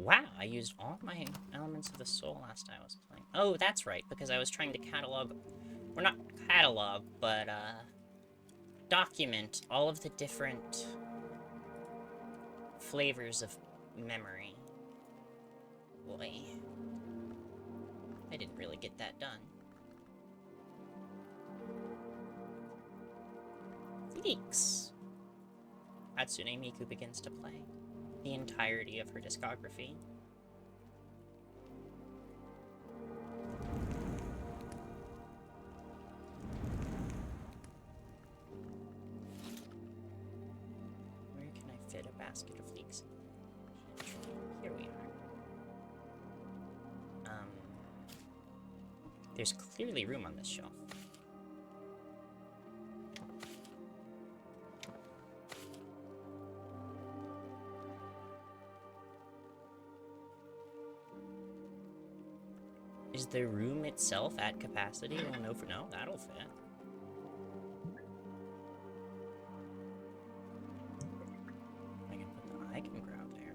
Wow, I used all my elements of the soul last time I was playing. Oh, that's right, because I was trying to catalog, or not catalog, but document all of the different flavors of memory. Boy, I didn't really get that done. Leaks! Hatsune Miku begins to play the entirety of her discography. Where can I fit a basket of leeks? Here we are. There's clearly room on this shelf. Is the room itself at capacity? Well, no, no, that'll fit. I can put the icon ground there.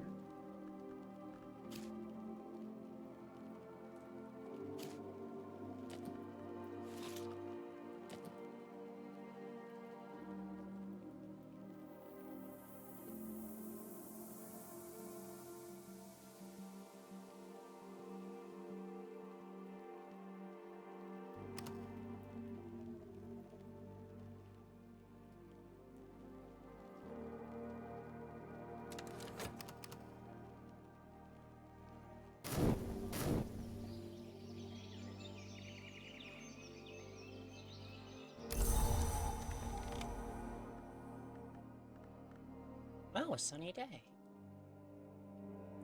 Wow, a sunny day.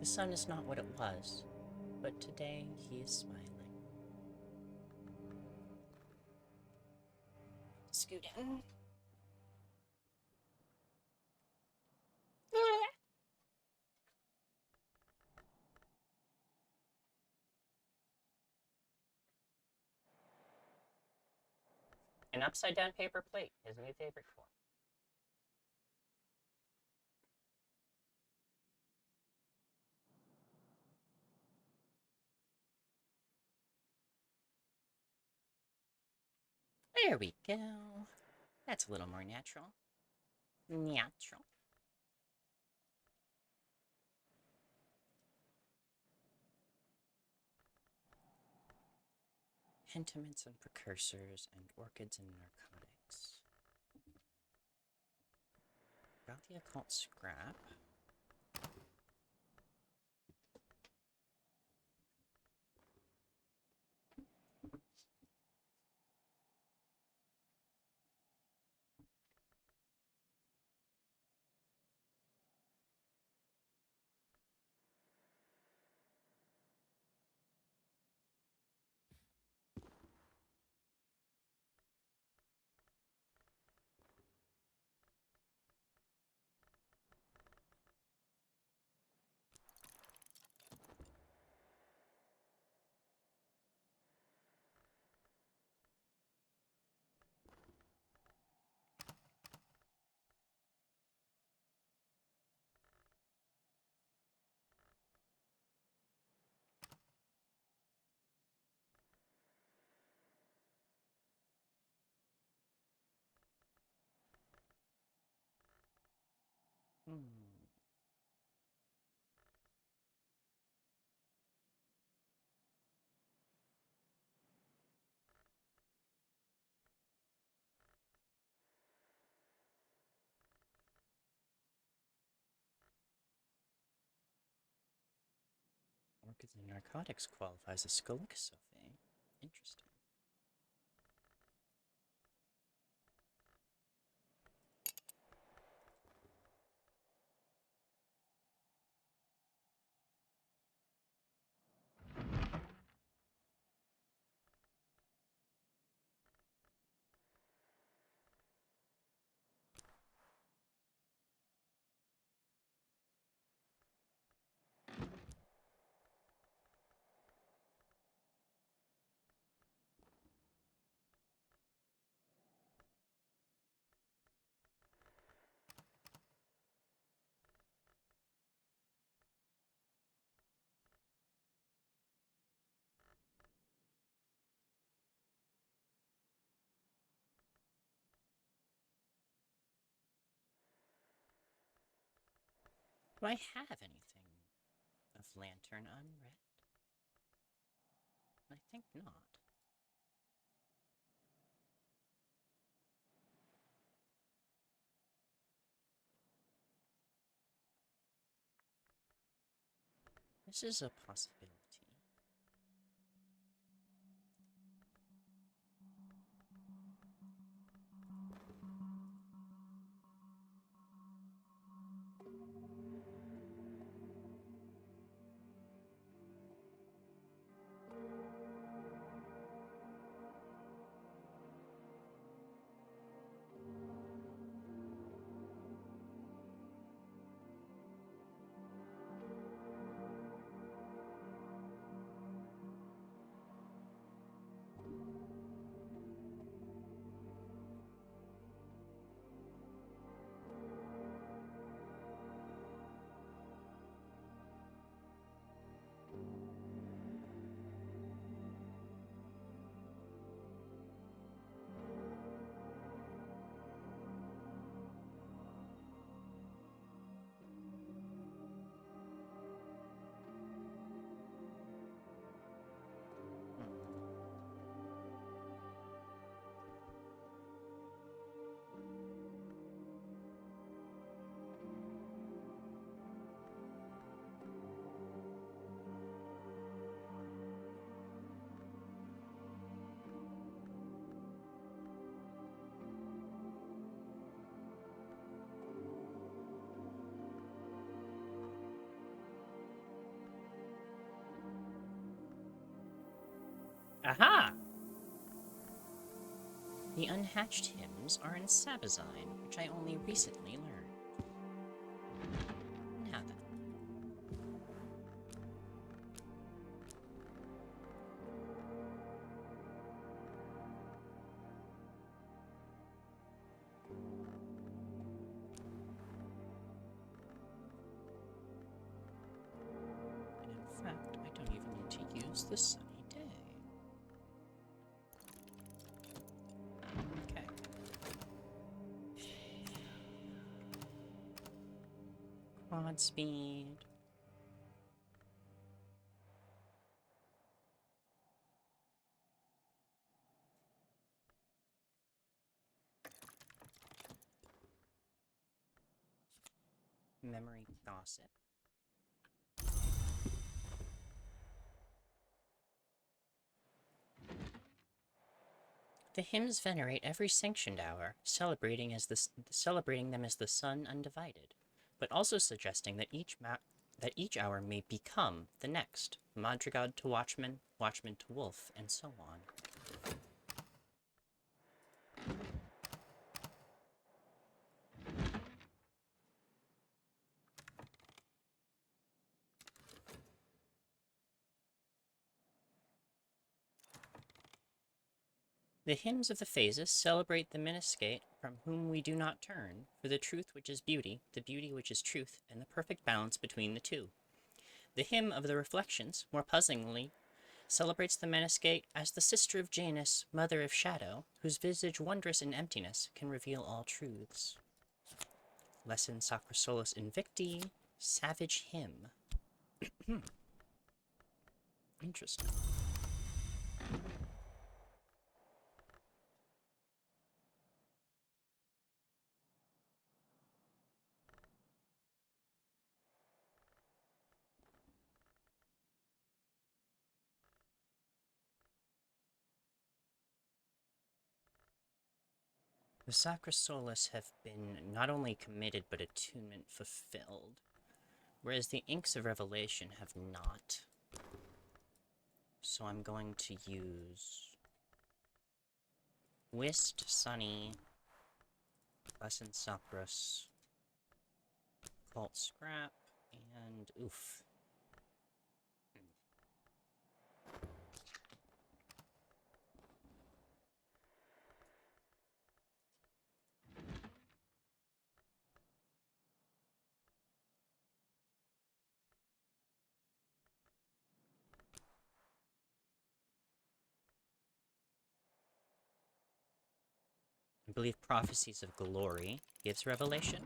The sun is not what it was, but today he is smiling. Scoot in. An upside down paper plate, his new favorite toy. There we go. That's a little more natural. Natural. Pentiments and precursors and orchids and narcotics. Got the occult scrap. Orchids and narcotics qualifies as Scalyxophy. Interesting. Do I have anything of lantern unread? I think not. This is a possibility. Aha! The unhatched hymns are in Sabazine, which I only recently learned. Now then. And in fact, I don't even need to use the sunny day. Okay. Quad speed. Memory gossip. The hymns venerate every sanctioned hour, celebrating them as the sun undivided, but also suggesting that each hour may become the next, madrigad to watchman, watchman to wolf, and so on. The hymns of the phases celebrate the Miniscate from whom we do not turn, for the truth which is beauty, the beauty which is truth, and the perfect balance between the two. The hymn of the reflections, more puzzlingly, celebrates the Miniscate as the sister of Janus, mother of shadow, whose visage wondrous in emptiness can reveal all truths. Lesson Sacra Solus Invicti, Savage Hymn. Interesting. The Sacra Solus have been not only committed but attunement fulfilled, whereas the Inks of Revelation have not. So I'm going to use Whist, Sunny, Lesson Sacrus, Cult Scrap, and Oof. I believe Prophecies of Glory gives revelation.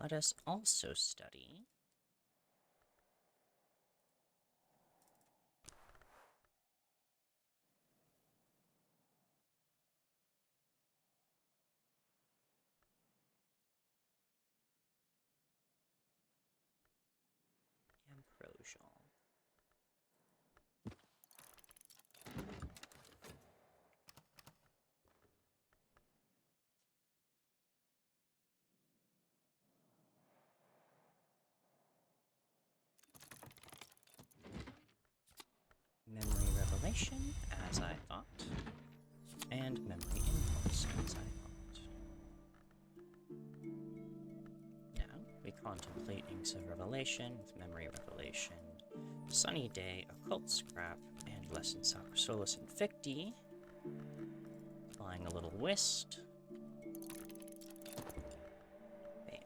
Let us also study Ambrosial. Memory revelation, as I thought, and memory impulse, as I thought. Now, we contemplate inks of revelation with memory revelation, sunny day, occult scrap, and lesson sacrosolus invicti. Applying a little whist. Bam.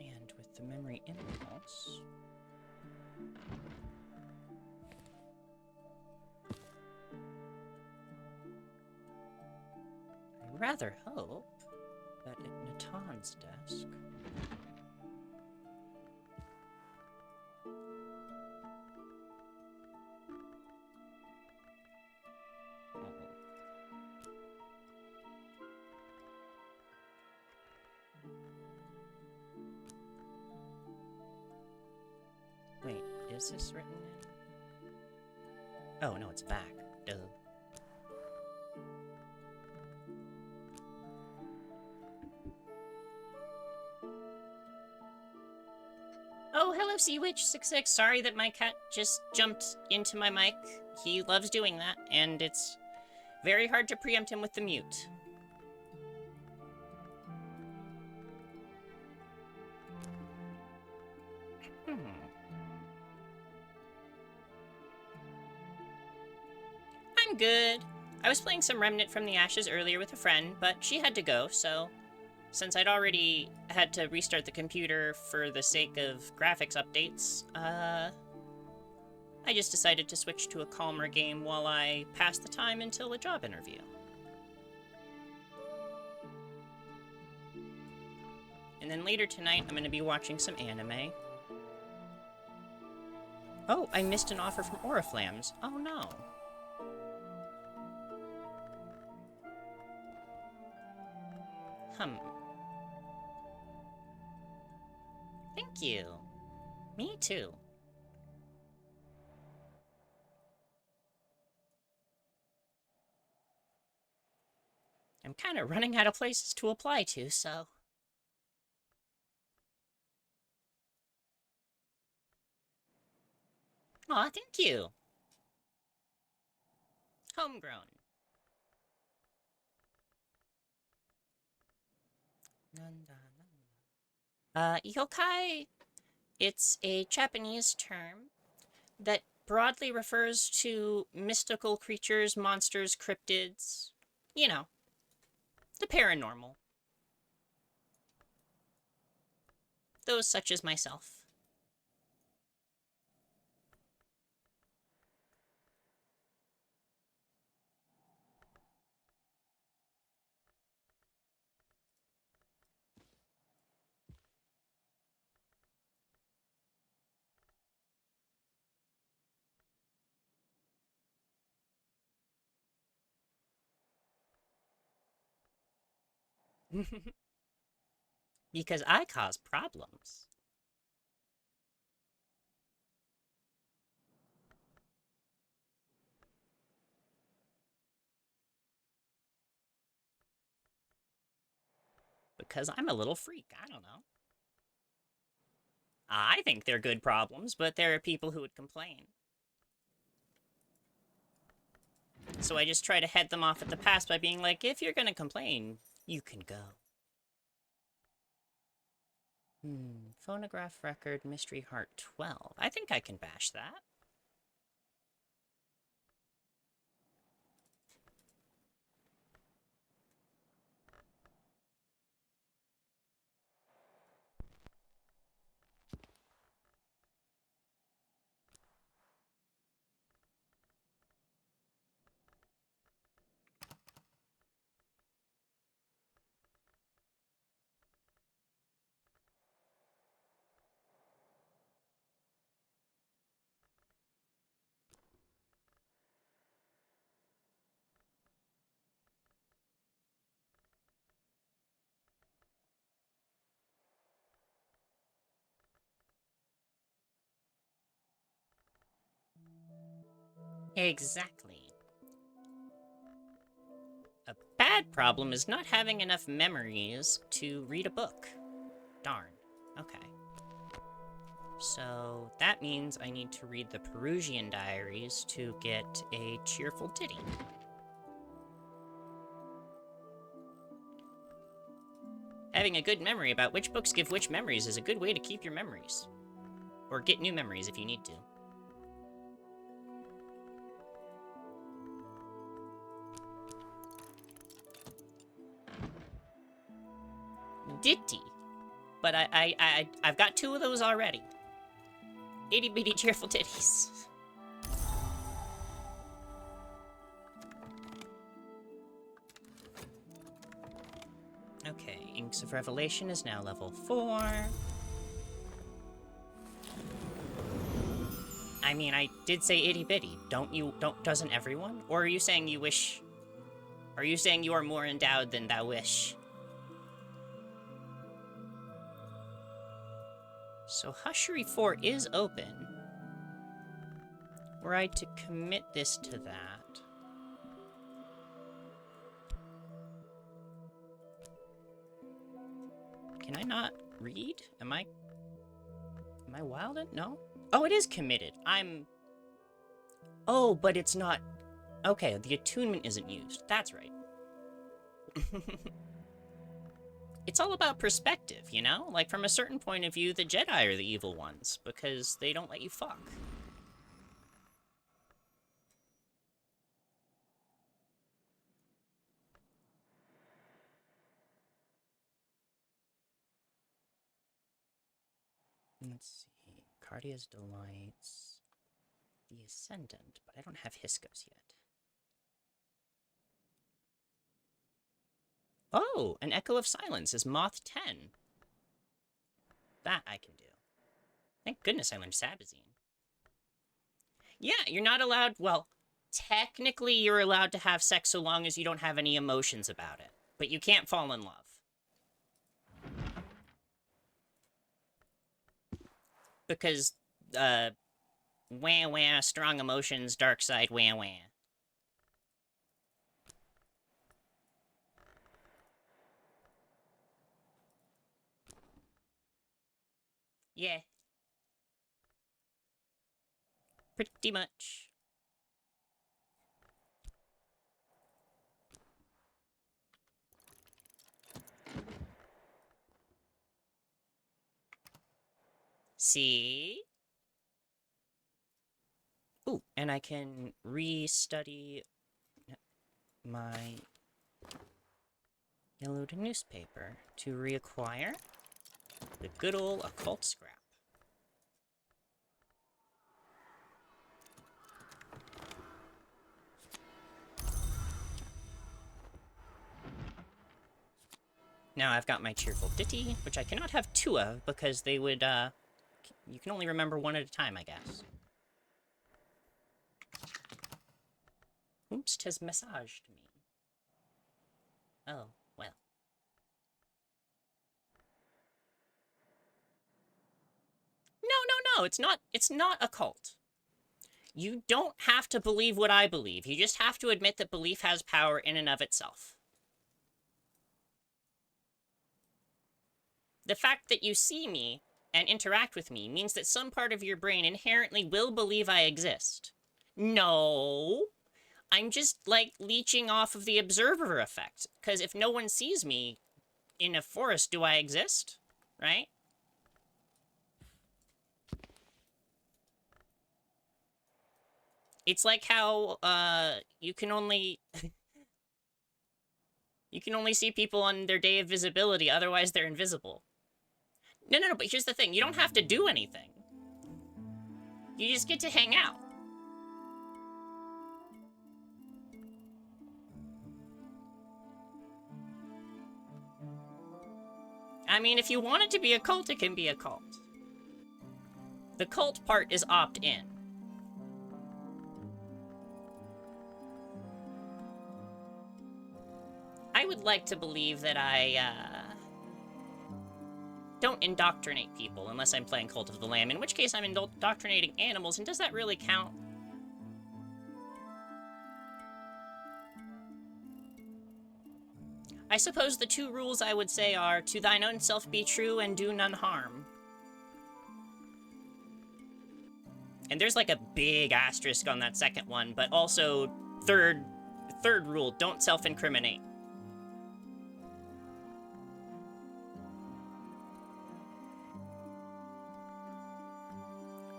And with the memory impulse, I rather hope that at Natan's desk, wait, is this written in? Oh, no, it's back. Duh. Oh, hello, Sea-Witch66. Sorry that my cat just jumped into my mic. He loves doing that, and it's very hard to preempt him with the mute. I'm good. I was playing some Remnant from the Ashes earlier with a friend, but she had to go, so since I'd already had to restart the computer for the sake of graphics updates, I just decided to switch to a calmer game while I passed the time until a job interview. And then later tonight, I'm going to be watching some anime. Oh, I missed an offer from Oriflammes. Oh no. Thank you. Me too. I'm kind of running out of places to apply to, so... Aw, thank you. Homegrown. Yokai, it's a Japanese term that broadly refers to mystical creatures, monsters, cryptids, you know, the paranormal. Those such as myself. Because I cause problems. Because I'm a little freak, I don't know. I think they're good problems, but there are people who would complain. So I just try to head them off at the pass by being like, if you're gonna complain, you can go. Phonograph record, Mystery Heart 12. I think I can bash that. Exactly. A bad problem is not having enough memories to read a book. Darn. Okay. So that means I need to read the Perusian Diaries to get a cheerful ditty. Having a good memory about which books give which memories is a good way to keep your memories. Or get new memories if you need to. Ditty. But I've got 2 of those already. Itty bitty cheerful titties. Okay, Inks of Revelation is now level 4. I mean, I did say itty bitty. Doesn't everyone? Or are you saying you wish... Are you saying you are more endowed than thou wish? So Hushery 4 is open. Were I to commit this to that... Can I not read? Am I wild? No? Oh, it is committed. Oh, but it's not... Okay, the attunement isn't used. That's right. It's all about perspective, you know? Like, from a certain point of view, the Jedi are the evil ones, because they don't let you fuck. Let's see. Cardia's Delights. The Ascendant, but I don't have Hiscos yet. Oh, an Echo of Silence is Moth 10. That I can do. Thank goodness I learned Sabazine. Yeah, you're not allowed... Well, technically you're allowed to have sex so long as you don't have any emotions about it. But you can't fall in love. Because, wah wah, strong emotions, dark side, wah wah. Yeah. Pretty much. See? Ooh, and I can re-study my yellowed newspaper to reacquire the good old occult scrap. Now I've got my cheerful ditty, which I cannot have 2 of because they would, you can only remember 1 at a time, I guess. Oops, 'tis massaged me. Oh, well. No, it's not a cult. You don't have to believe what I believe. You just have to admit that belief has power in and of itself. The fact that you see me and interact with me means that some part of your brain inherently will believe I exist. No. I'm just, like, leeching off of the observer effect. Because if no one sees me in a forest, do I exist? Right? It's like how, you can only... you can only see people on their day of visibility, otherwise they're invisible. No, but here's the thing. You don't have to do anything. You just get to hang out. I mean, if you want it to be a cult, it can be a cult. The cult part is opt-in. I would like to believe that I, don't indoctrinate people unless I'm playing Cult of the Lamb, in which case I'm indoctrinating animals, and does that really count? I suppose the two rules I would say are, to thine own self be true and do none harm. And there's like a big asterisk on that second one, but also third rule, don't self-incriminate.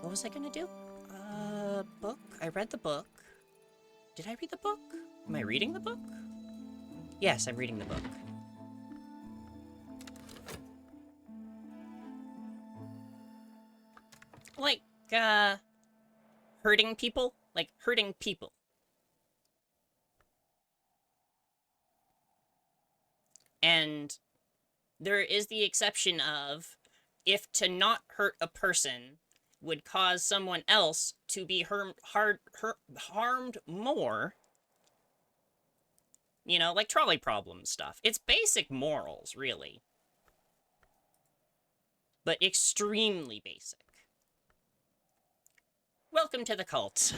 What was I gonna do? Book? I read the book. Did I read the book? Am I reading the book? Yes, I'm reading the book. Like, hurting people? Like, hurting people. And there is the exception of, if to not hurt a person would cause someone else to be harmed more, you know, like trolley problem stuff. It's basic morals, really. But extremely basic. Welcome to the cult.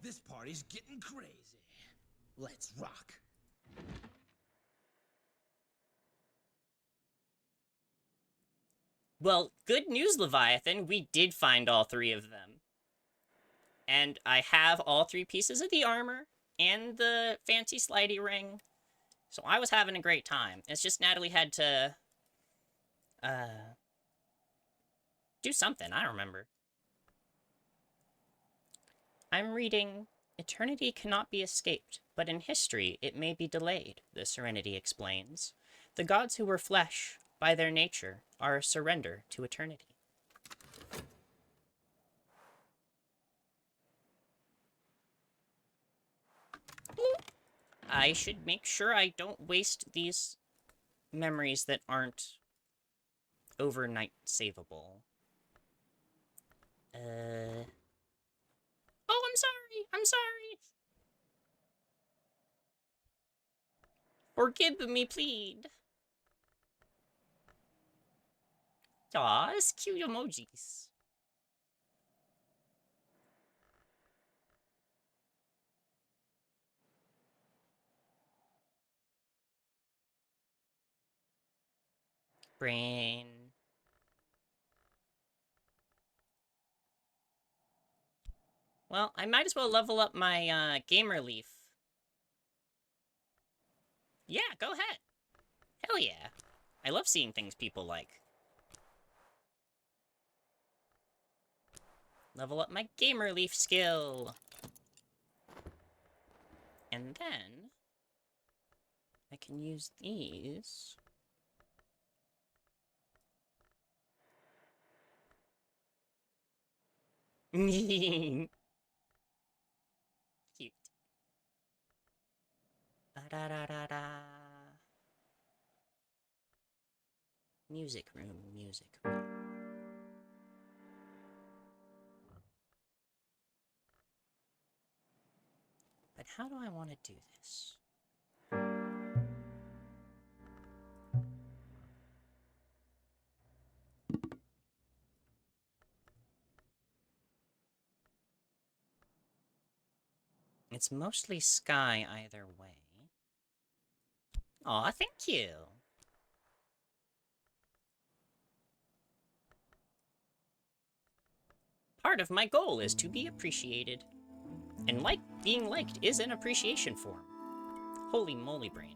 This party's getting crazy. Let's rock. Well, good news, Leviathan. We did find all three of them. And I have all three pieces of the armor and the fancy slidey ring. So I was having a great time. It's just Natalie had to, do something. I don't remember. I'm reading, Eternity cannot be escaped, but in history it may be delayed, the Serenity explains. The gods who were flesh, by their nature, are a surrender to eternity. I should make sure I don't waste these memories that aren't overnight savable. Oh, I'm sorry! I'm sorry! Forgive me, please. Aw, it's cute emojis. Brain. Well, I might as well level up my, gamer leaf. Yeah, go ahead. Hell yeah. I love seeing things people like. Level up my gamer leaf skill. And then I can use these. Cute. Ba-da-da-da-da. Music room, music room. But how do I want to do this? It's mostly sky either way. Aw, thank you. Part of my goal is to be appreciated. And being liked is an appreciation form. Holy moly, brain.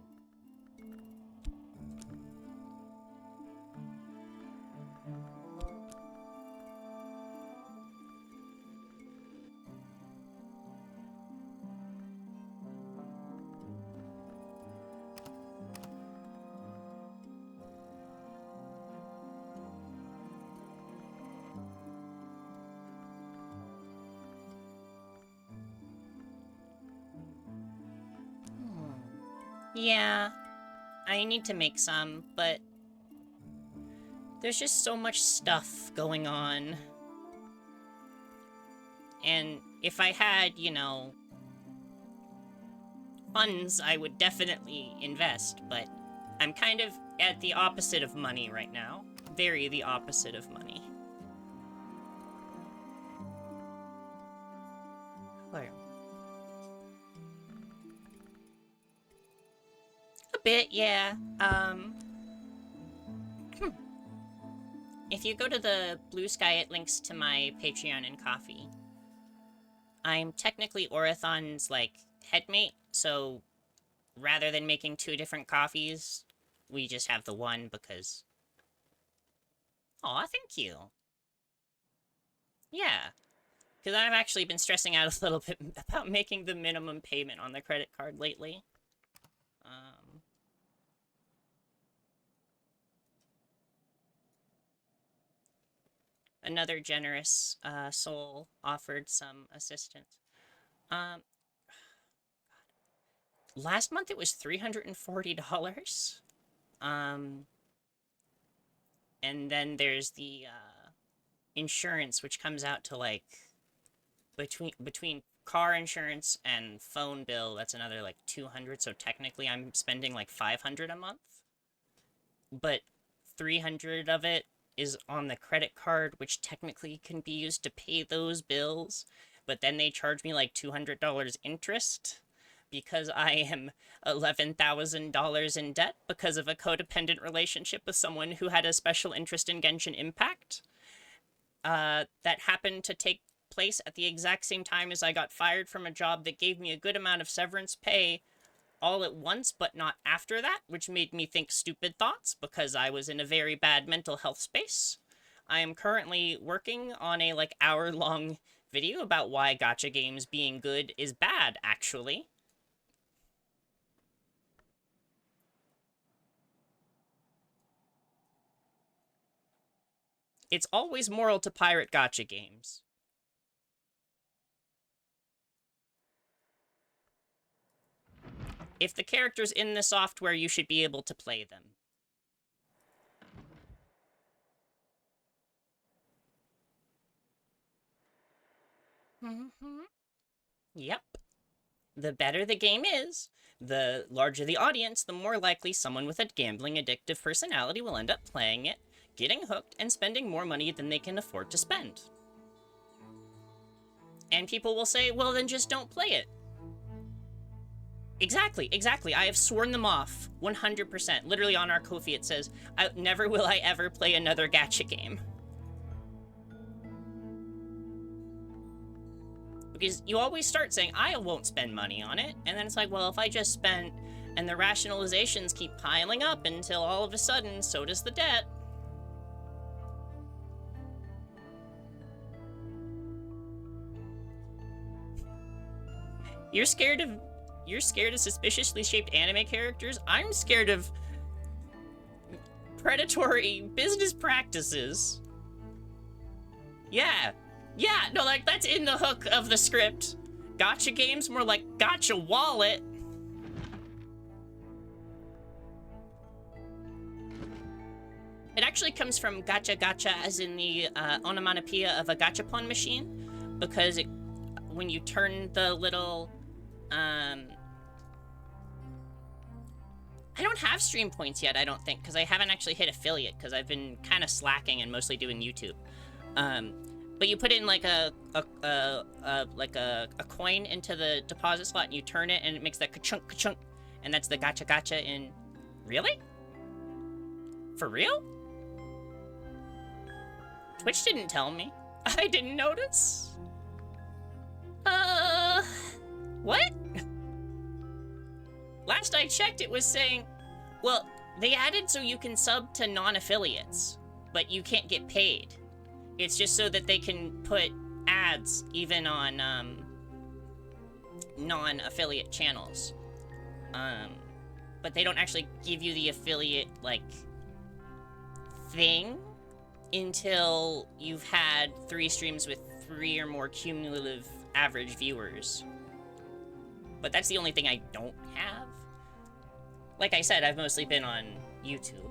Yeah, I need to make some, but there's just so much stuff going on. And if I had, you know, funds, I would definitely invest, but I'm kind of at the opposite of money right now. Very the opposite of money. Where? bit, yeah. If you go to the Blue Sky, it links to my Patreon and Coffee. I'm technically Orathon's, like, headmate, so rather than making 2 different coffees, we just have the one because... Aw, thank you. Yeah. Because I've actually been stressing out a little bit about making the minimum payment on the credit card lately. Another generous soul offered some assistance. Last month it was $340. And then there's the insurance, which comes out to like between car insurance and phone bill, that's another like $200. So technically I'm spending like $500 a month. But 300 of it is on the credit card, which technically can be used to pay those bills. But then they charge me like $200 interest because I am $11,000 in debt because of a codependent relationship with someone who had a special interest in Genshin Impact. That happened to take place at the exact same time as I got fired from a job that gave me a good amount of severance pay all at once, but not after that, which made me think stupid thoughts because I was in a very bad mental health space. I am currently working on a like hour-long video about why gacha games being good is bad, actually. It's always moral to pirate gacha games. If the character's in the software, you should be able to play them. Yep. The better the game is, the larger the audience, the more likely someone with a gambling addictive personality will end up playing it, getting hooked, and spending more money than they can afford to spend. And people will say, well, then just don't play it. Exactly. I have sworn them off. 100%. Literally on our Ko-fi it says, never will I ever play another gacha game. Because you always start saying, I won't spend money on it. And then it's like, well, if I just spent... And the rationalizations keep piling up until all of a sudden, so does the debt. You're scared of suspiciously shaped anime characters? I'm scared of predatory business practices. Yeah, no, like, that's in the hook of the script. Gacha games, more like gacha wallet. It actually comes from gacha gacha, as in the onomatopoeia of a gachapon machine, because when you turn the little, I don't have stream points yet, I don't think, because I haven't actually hit affiliate, because I've been kind of slacking and mostly doing YouTube. But you put in like a coin into the deposit slot and you turn it and it makes that ka-chunk ka-chunk, and that's the gacha gacha in... Really? For real? Twitch didn't tell me. I didn't notice. What? Last I checked, it was saying, well, they added so you can sub to non-affiliates, but you can't get paid. It's just so that they can put ads even on non-affiliate channels. But they don't actually give you the affiliate, like, thing until you've had 3 streams with 3 or more cumulative average viewers. But that's the only thing I don't have. Like I said, I've mostly been on YouTube.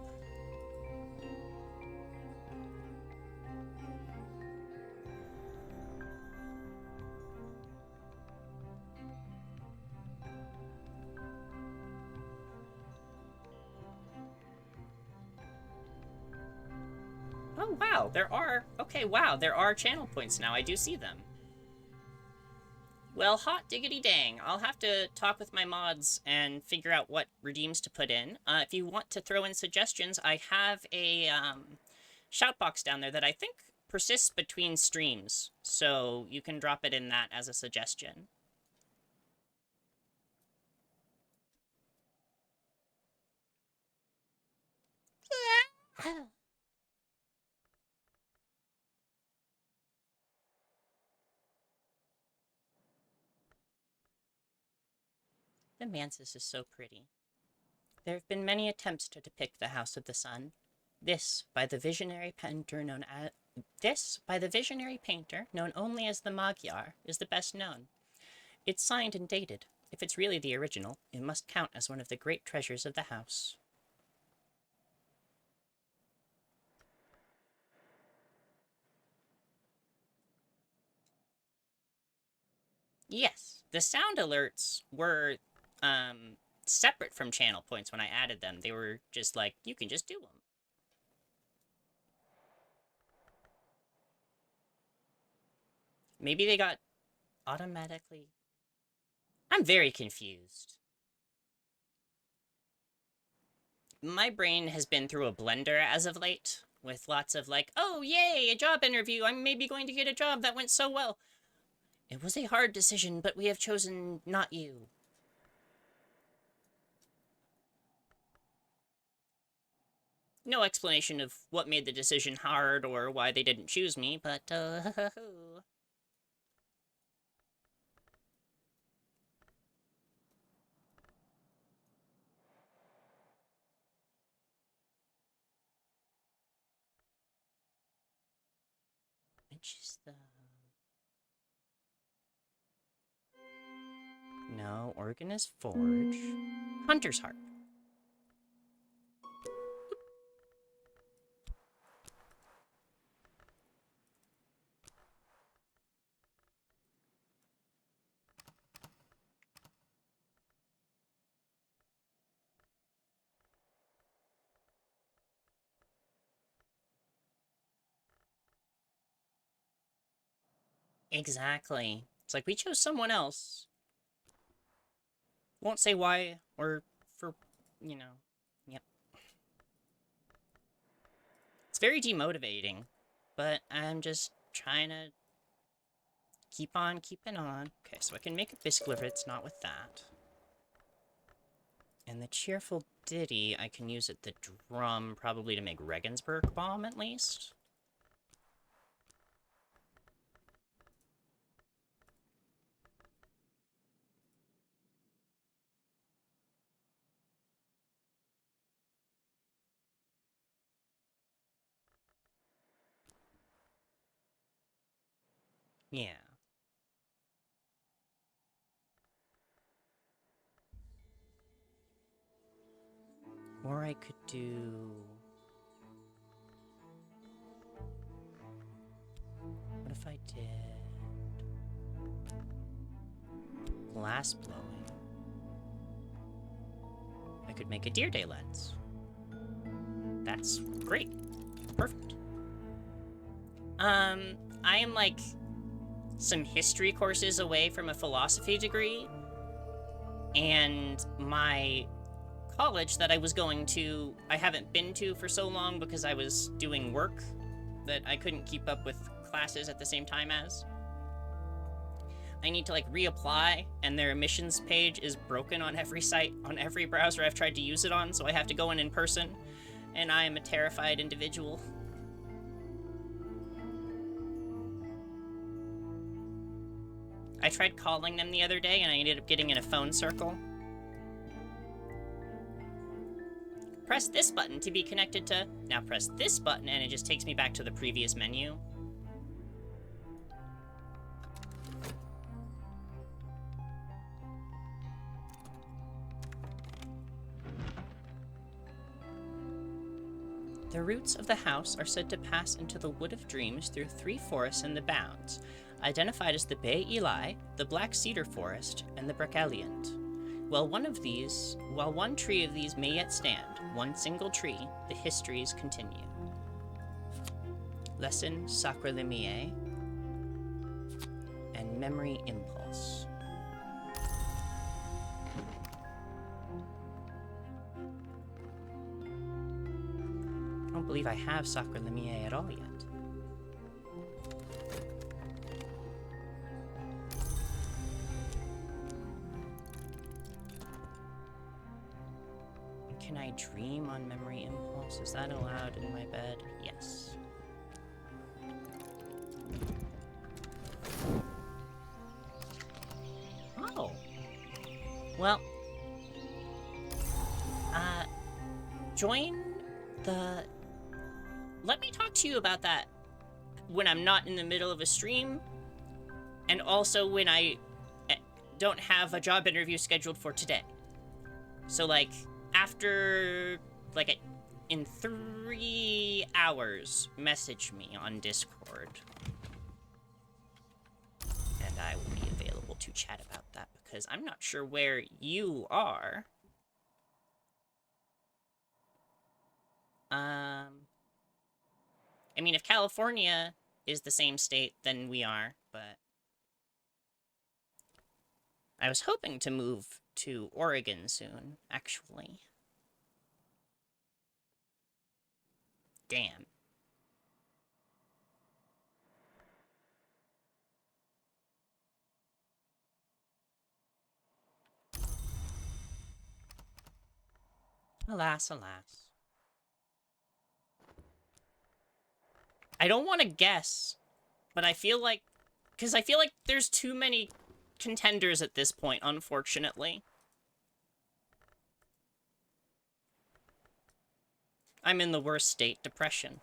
Oh, wow, there are... Okay, wow, there are channel points now. I do see them. Well, hot diggity dang. I'll have to talk with my mods and figure out what redeems to put in. If you want to throw in suggestions, I have a shout box down there that I think persists between streams, so you can drop it in that as a suggestion. The mantis is so pretty. There have been many attempts to depict the House of the Sun. This by the visionary painter known only as the Magyar is the best known. It's signed and dated. If it's really the original, it must count as one of the great treasures of the house. Yes, the sound alerts were separate from channel points when I added them. They were just like, you can just do them. Maybe they got automatically... I'm very confused. My brain has been through a blender as of late, with lots of like, oh yay, a job interview, I'm maybe going to get a job that went so well. It was a hard decision, but we have chosen not you. No explanation of what made the decision hard or why they didn't choose me, but which is the... No, Organist Forge. Hunter's Harp. Exactly. It's like, we chose someone else. Won't say why, or for, you know, yep. It's very demotivating, but I'm just trying to keep on keeping on. Okay, so I can make a Biscuit, not with that. And the cheerful ditty, I can use at the drum, probably to make Regensburg Bomb, at least. Yeah. Or I could do... What if I did... glass blowing? I could make a Deer Day lens. That's great. Perfect. I am like some history courses away from a philosophy degree, and my college that I was going to, I haven't been to for so long because I was doing work that I couldn't keep up with classes at the same time as. I need to like reapply, and their admissions page is broken on every site, on every browser I've tried to use it on, so I have to go in person, and I am a terrified individual. I tried calling them the other day, and I ended up getting in a phone circle. Press this button to be connected to... Now press this button, and it just takes me back to the previous menu. The roots of the house are said to pass into the Wood of Dreams through 3 forests in the bounds, identified as the Bay Eli, the Black Cedar Forest, and the Bracaliant. While one tree of these may yet stand, one single tree, the histories continue. Lesson Sacralimiae and Memory Impulse. believe I have Sacre Lemie at all yet. Can I dream on memory impulse? Is that allowed in my bed? Yes. Oh. Well. Join the... Let me talk to you about that when I'm not in the middle of a stream, and also when I don't have a job interview scheduled for today. So, like, after, like, in 3 hours, message me on Discord. And I will be available to chat about that, because I'm not sure where you are. I mean, if California is the same state, then we are, but... I was hoping to move to Oregon soon, actually. Damn. Alas, alas. I don't want to guess, but I feel like... Because I feel like there's too many contenders at this point, unfortunately. I'm in the worst state, depression.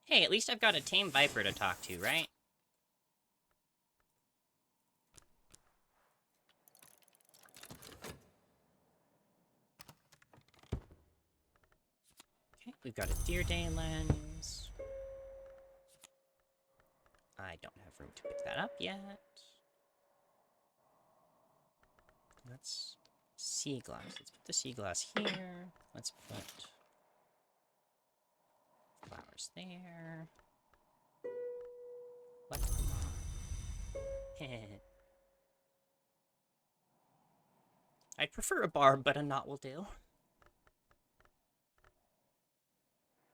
Hey, at least I've got a tame viper to talk to, right? Okay, we've got a deer day lens. I don't have room to pick that up yet. Let's sea glass. Let's put the sea glass here. Let's put flowers there. What? I'd prefer a barb, but a knot will do.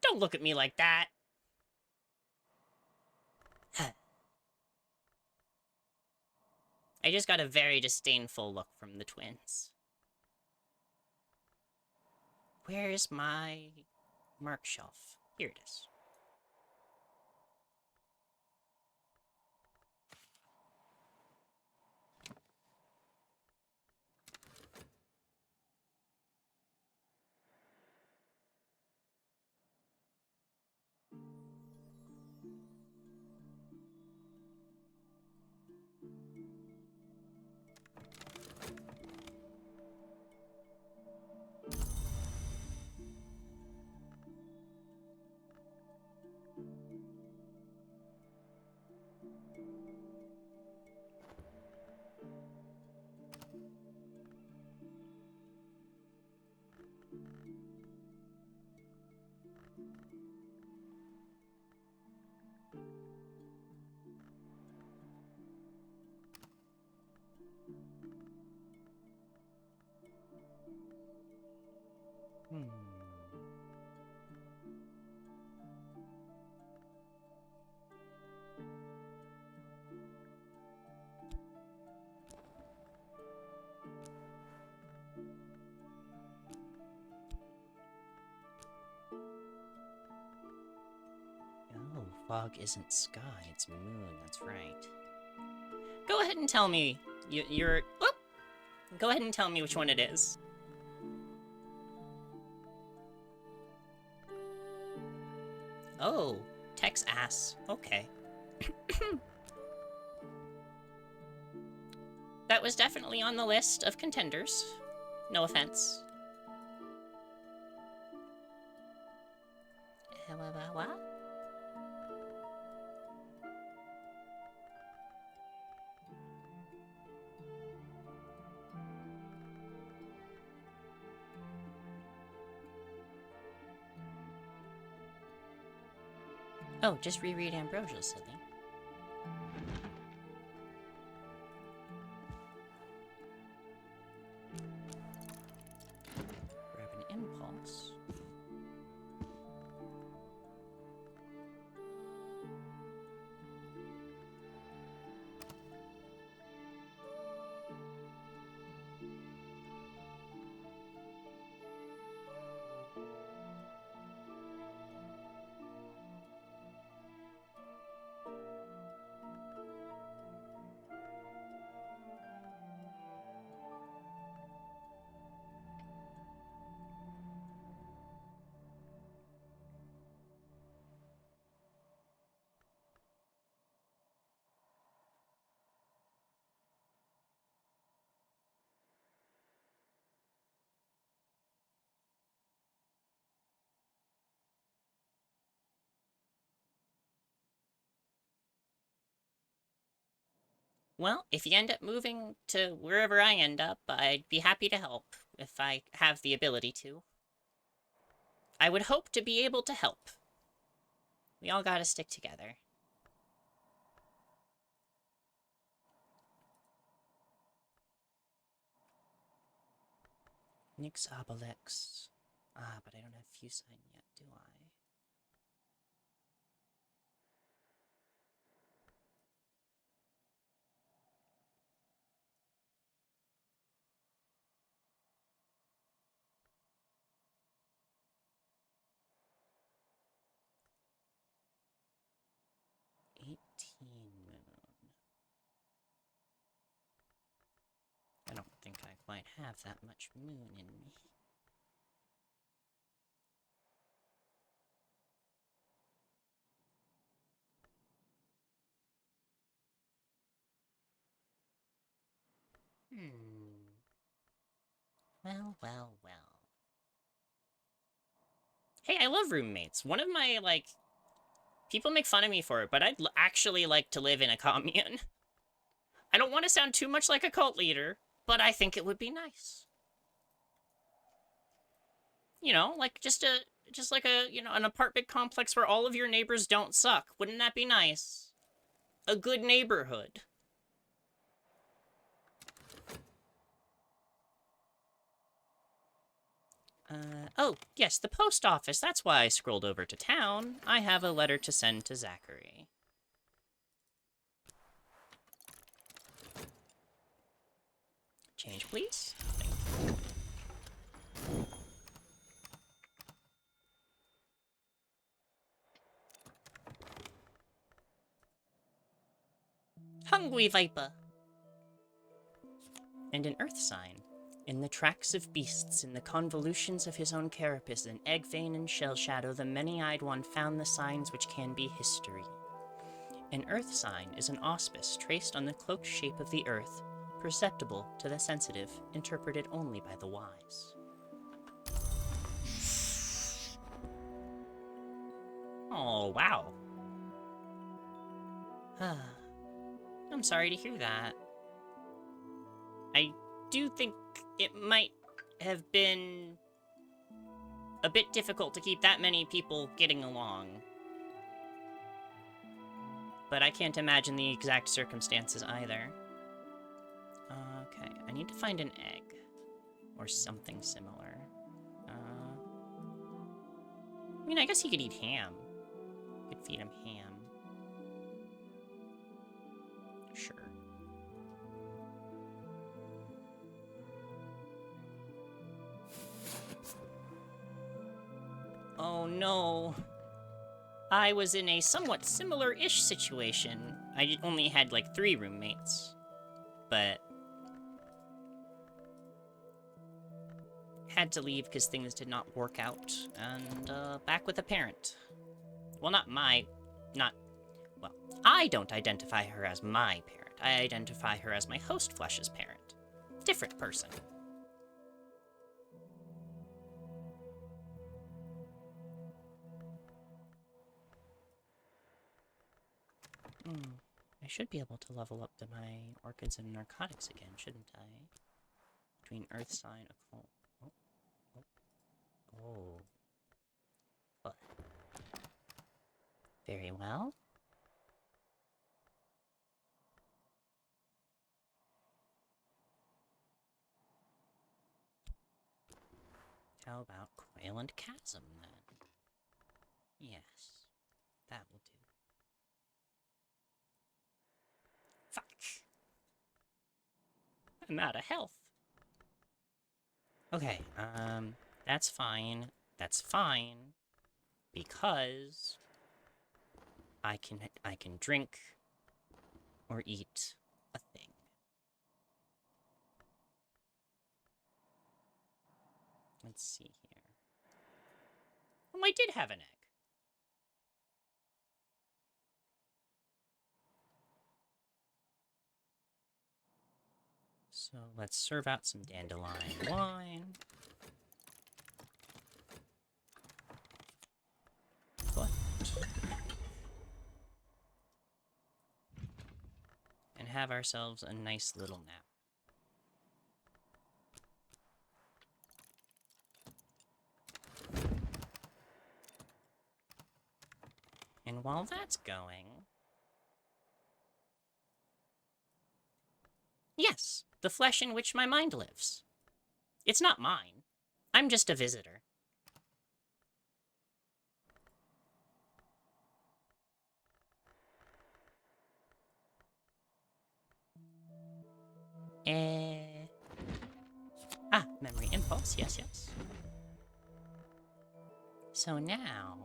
Don't look at me like that! I just got a very disdainful look from the twins. Where's my mark shelf? Here it is. Oh, fog isn't sky, it's moon, that's right. Go ahead and tell me you're... Oh! Go ahead and tell me which one it is. Oh, Tex ass. Okay. That was definitely on the list of contenders. No offense. What? Oh, just reread Ambrosial, silly. Well, if you end up moving to wherever I end up, I'd be happy to help, if I have the ability to. I would hope to be able to help. We all gotta stick together. Nyx Obelix. Ah, but I don't have Fusine yet, do I? Moon. I don't think I quite have that much moon in me. Well, well, well. Hey, I love roommates. One of my, like... People make fun of me for it, but I'd actually like to live in a commune. I don't want to sound too much like a cult leader, but I think it would be nice. You know, like just like a, you know, an apartment complex where all of your neighbors don't suck. Wouldn't that be nice? A good neighborhood. Oh, yes, the post office. That's why I scrolled over to town. I have a letter to send to Zachary. Change, please. Hungry Viper. And an earth sign. In the tracks of beasts, in the convolutions of his own carapace, in egg vein and shell shadow, the many-eyed one found the signs which can be history. An earth sign is an auspice traced on the cloaked shape of the earth, perceptible to the sensitive, interpreted only by the wise. Oh, wow. I'm sorry to hear that. I do think it might have been a bit difficult to keep that many people getting along. But I can't imagine the exact circumstances either. Okay, I need to find an egg. Or something similar. I mean, I guess he could eat ham. Could feed him ham. Sure. Oh no. I was in a somewhat similar-ish situation. I only had like 3 roommates. But had to leave because things did not work out. And back with a parent. Well, well, I don't identify her as my parent. I identify her as my host Flesh's parent. Different person. I should be able to level up to my orchids and narcotics again, shouldn't I? Between earth sign, occult. Oh. What? Very well. How about Quail and Chasm, then? Yes, that will do. Fuck! I'm out of health. Okay, that's fine. That's fine. Because I can drink or eat a thing. Let's see here. Oh, I did have an egg. So let's serve out some dandelion wine. What? And have ourselves a nice little nap. And while that's going... Yes, the flesh in which my mind lives. It's not mine. I'm just a visitor. Memory impulse, yes, yes. So now...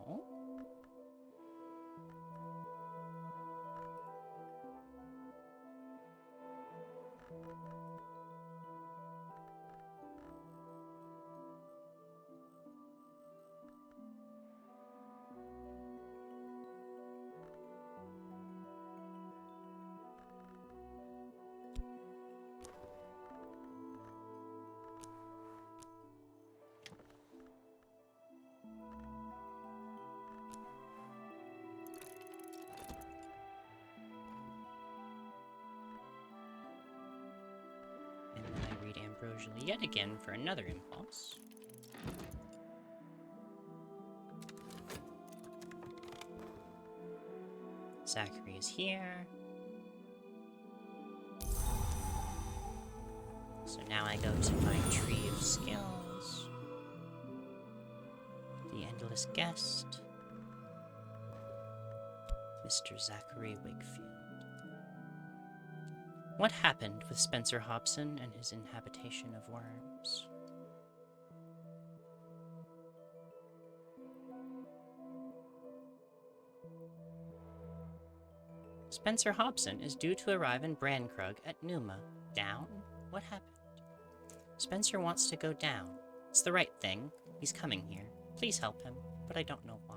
And then I read Ambrosial yet again for another impulse. Zachary is here. So now I go to my tree of skills. The Endless Guest. Mr. Zachary Wakefield. What happened with Spencer Hobson and his inhabitation of worms? Spencer Hobson is due to arrive in Brankrug at Numa. Down? What happened? Spencer wants to go down. It's the right thing. He's coming here. Please help him, but I don't know why.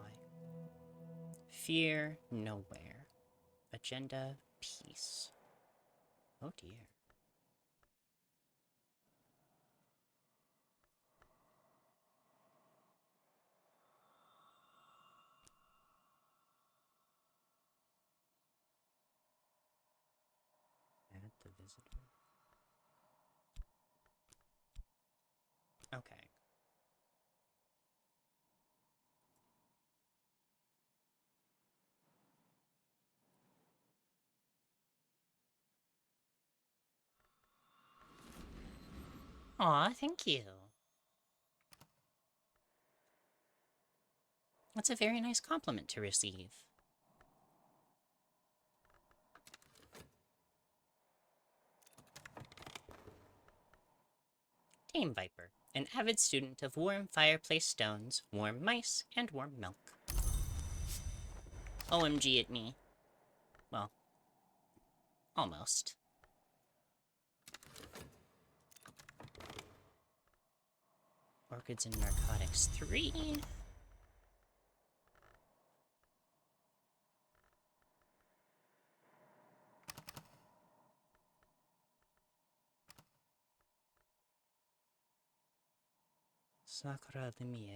Fear nowhere. Agenda peace. Oh dear. Add the visitor. Okay. Aw, thank you. That's a very nice compliment to receive. Tame Viper, an avid student of warm fireplace stones, warm mice, and warm milk. OMG at me. Well, almost. Orchids and Narcotics 3. Sakura Limie.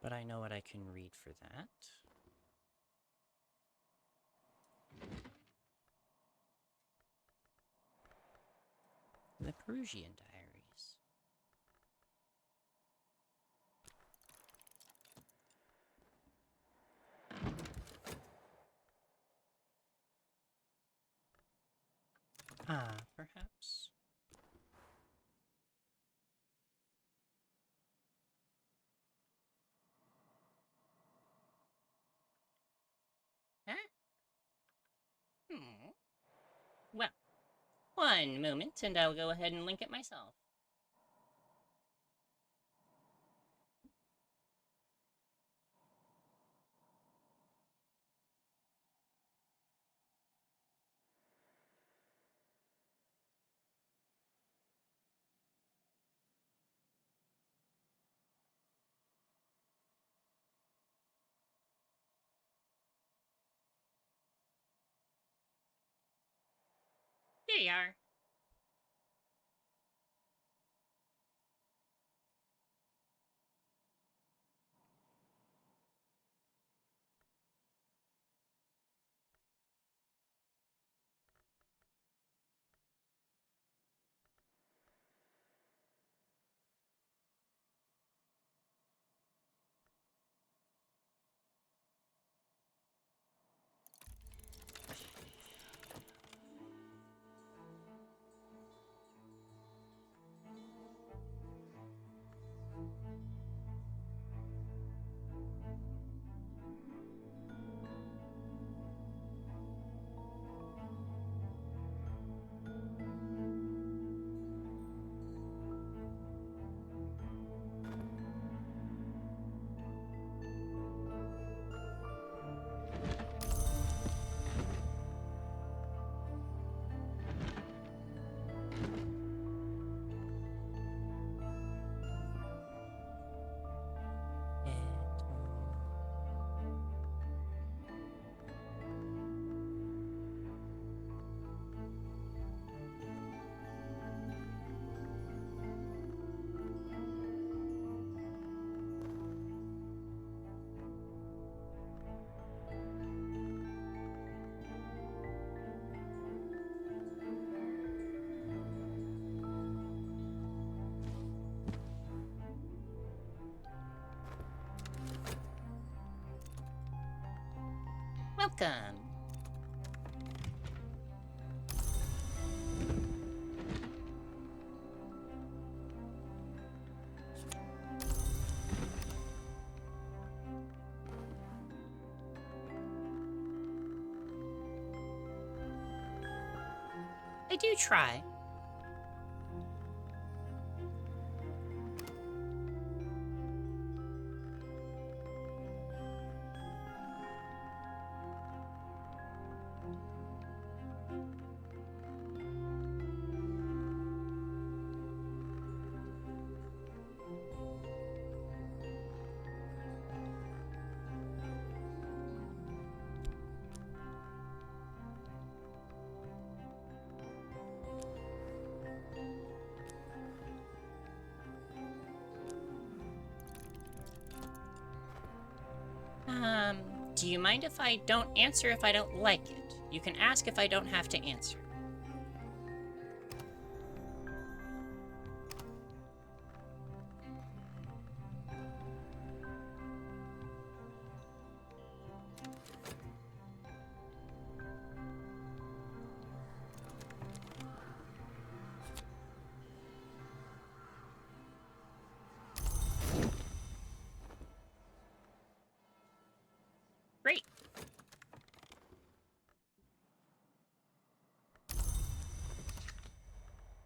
But I know what I can read for that. The Perugian Diaries. Perhaps. Huh? Well, one moment, and I'll go ahead and link it myself. There you are. welcome. I do try. Do you mind if I don't answer if I don't like it? You can ask if I don't have to answer. Great.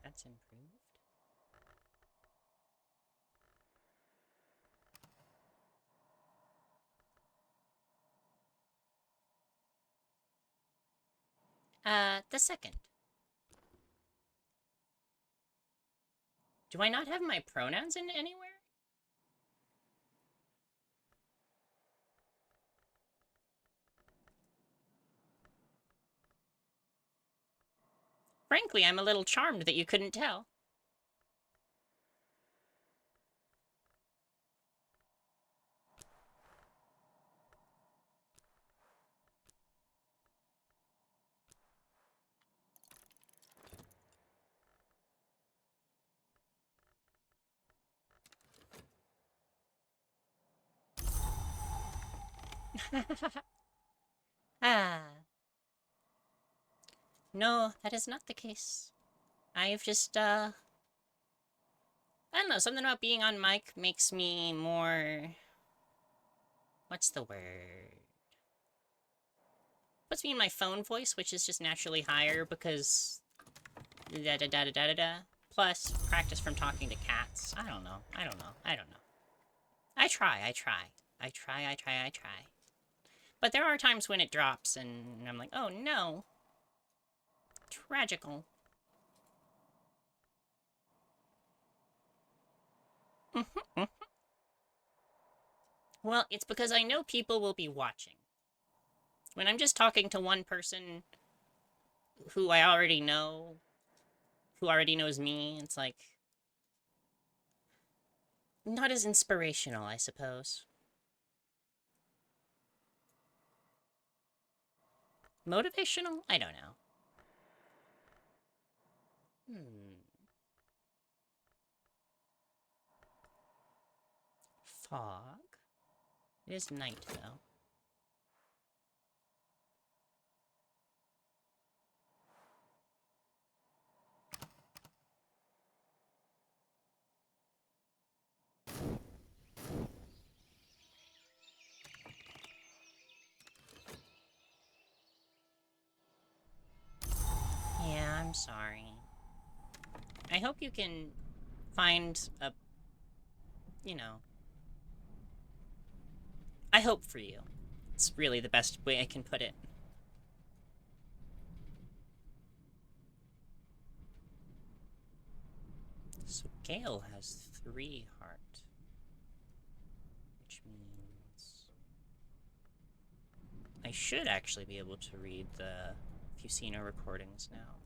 That's improved. The second. Do I not have my pronouns in anywhere? Frankly, I'm a little charmed that you couldn't tell. Ah. No, that is not the case. I've just, I don't know, something about being on mic makes me more... What's the word? Puts me in my phone voice, which is just naturally higher because... Da-da-da-da-da-da-da. Plus, practice from talking to cats. I don't know. I don't know. I try. But there are times when it drops and I'm like, oh no. Tragical. Well, it's because I know people will be watching. When I'm just talking to one person who I already know, who already knows me, it's like... not as inspirational, I suppose. Motivational? I don't know. Fog? It is night, though. Yeah, I'm sorry. I hope you can find a... you know... I hope for you. It's really the best way I can put it. So Gale has 3 heart. Which means... I should actually be able to read the Fusino recordings now.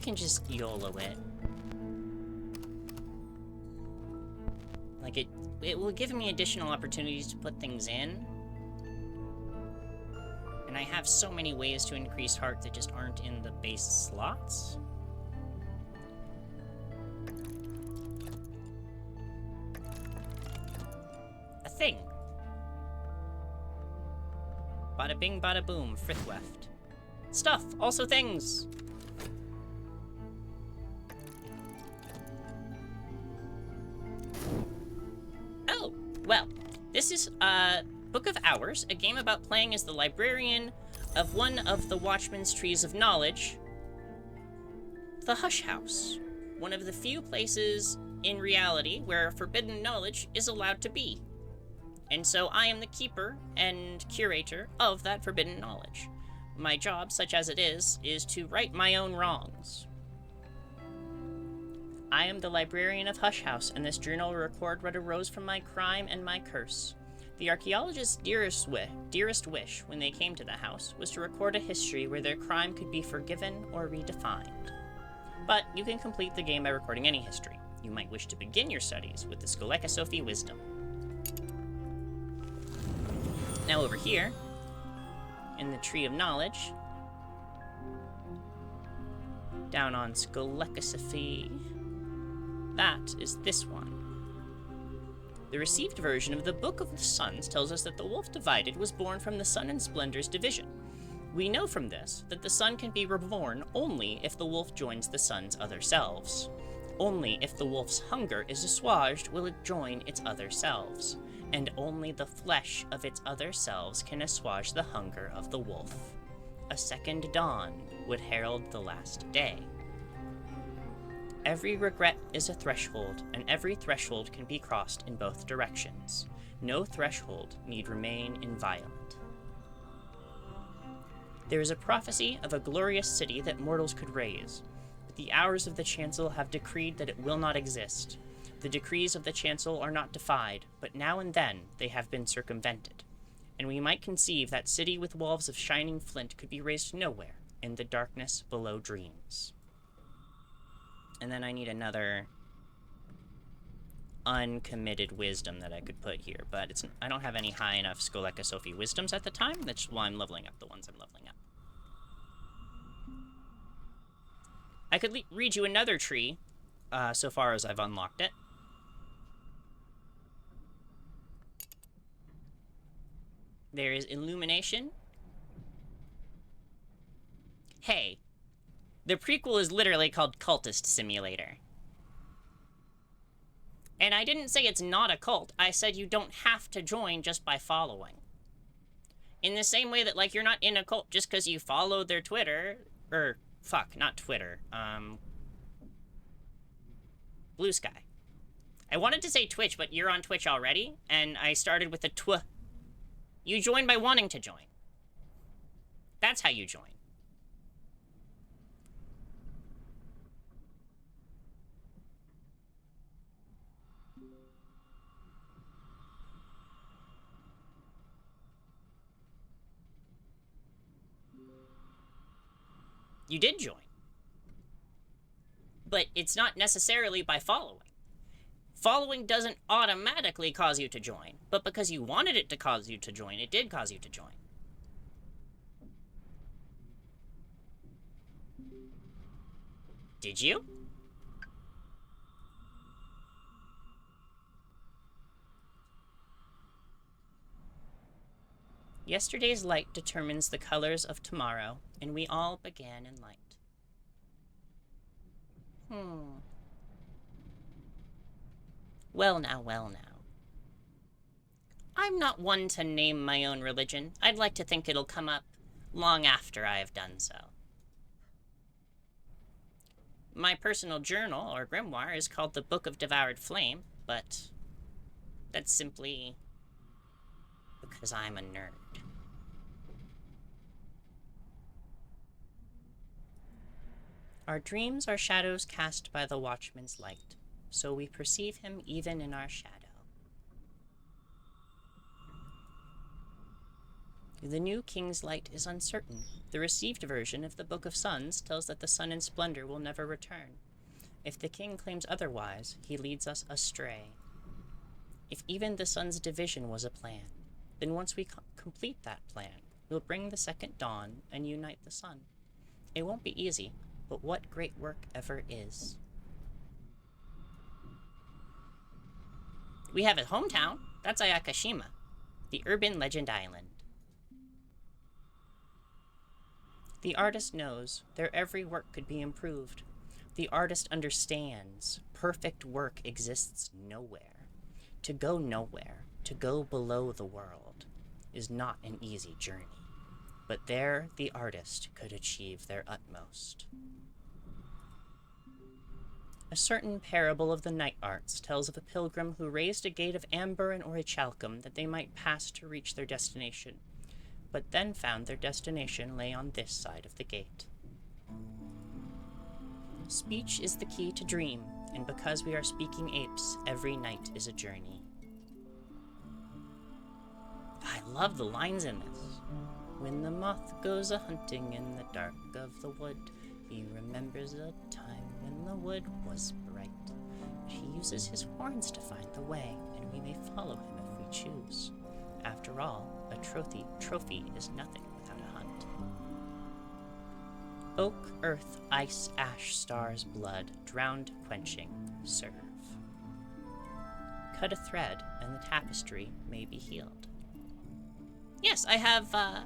can just YOLO it. Like, it will give me additional opportunities to put things in. And I have so many ways to increase heart that just aren't in the base slots. A thing. Bada bing, bada boom, Frithweft. Stuff, also things! Oh, well, this is, Book of Hours, a game about playing as the librarian of one of the Watchman's Trees of Knowledge, the Hush House, one of the few places in reality where forbidden knowledge is allowed to be. And so I am the keeper and curator of that forbidden knowledge. My job, such as it is to right my own wrongs. I am the librarian of Hush House, and this journal will record what arose from my crime and my curse. The archaeologist's dearest wish when they came to the house was to record a history where their crime could be forgiven or redefined. But you can complete the game by recording any history. You might wish to begin your studies with the Skolekasophi Wisdom. Now over here, in the Tree of Knowledge, down on Skolekasophi, that is this one. The received version of the Book of the Suns tells us that the wolf divided was born from the Sun and Splendor's division. We know from this that the sun can be reborn only if the wolf joins the sun's other selves. Only if the wolf's hunger is assuaged will it join its other selves, and only the flesh of its other selves can assuage the hunger of the wolf. A second dawn would herald the last day. Every regret is a threshold, and every threshold can be crossed in both directions. No threshold need remain inviolate. There is a prophecy of a glorious city that mortals could raise, but the hours of the chancel have decreed that it will not exist. The decrees of the chancel are not defied, but now and then they have been circumvented, and we might conceive that city with walls of shining flint could be raised nowhere in the darkness below dreams. And then I need another uncommitted wisdom that I could put here, but I don't have any high enough Skolekasophi wisdoms at the time. That's why I'm leveling up the ones I'm leveling up. I could read you another tree, so far as I've unlocked it. There is Illumination. Hey. The prequel is literally called Cultist Simulator. And I didn't say it's not a cult. I said you don't have to join just by following. In the same way that, like, you're not in a cult just because you follow their Twitter. Or, fuck, not Twitter. Blue Sky. I wanted to say Twitch, but you're on Twitch already, and I started with a tw. You join by wanting to join. That's how you join. You did join. But it's not necessarily by following. Following doesn't automatically cause you to join, but because you wanted it to cause you to join, it did cause you to join. Did you? Yesterday's light determines the colors of tomorrow, and we all began in light. Well now, well now. I'm not one to name my own religion. I'd like to think it'll come up long after I have done so. My personal journal, or grimoire, is called the Book of Devoured Flame, but that's simply because I'm a nerd. Our dreams are shadows cast by the Watchman's light, so we perceive him even in our shadow. The new king's light is uncertain. The received version of the Book of Suns tells that the sun in splendor will never return. If the king claims otherwise, he leads us astray. If even the sun's division was a plan, then once we complete that plan, we'll bring the second dawn and unite the sun. It won't be easy, but what great work ever is. We have a hometown. That's Ayakashima, the urban legend island. The artist knows their every work could be improved. The artist understands perfect work exists nowhere. To go nowhere, to go below the world, is not an easy journey. But there the artist could achieve their utmost. A certain parable of the night arts tells of a pilgrim who raised a gate of amber and orichalcum that they might pass to reach their destination, but then found their destination lay on this side of the gate. Speech is the key to dream, and because we are speaking apes, every night is a journey. I love the lines in this. When the moth goes a-hunting in the dark of the wood, he remembers a time when the wood was bright. He uses his horns to find the way, and we may follow him if we choose. After all, a trophy is nothing without a hunt. Oak, earth, ice, ash, stars, blood, drowned, quenching, serve. Cut a thread, and the tapestry may be healed. Yes, I have a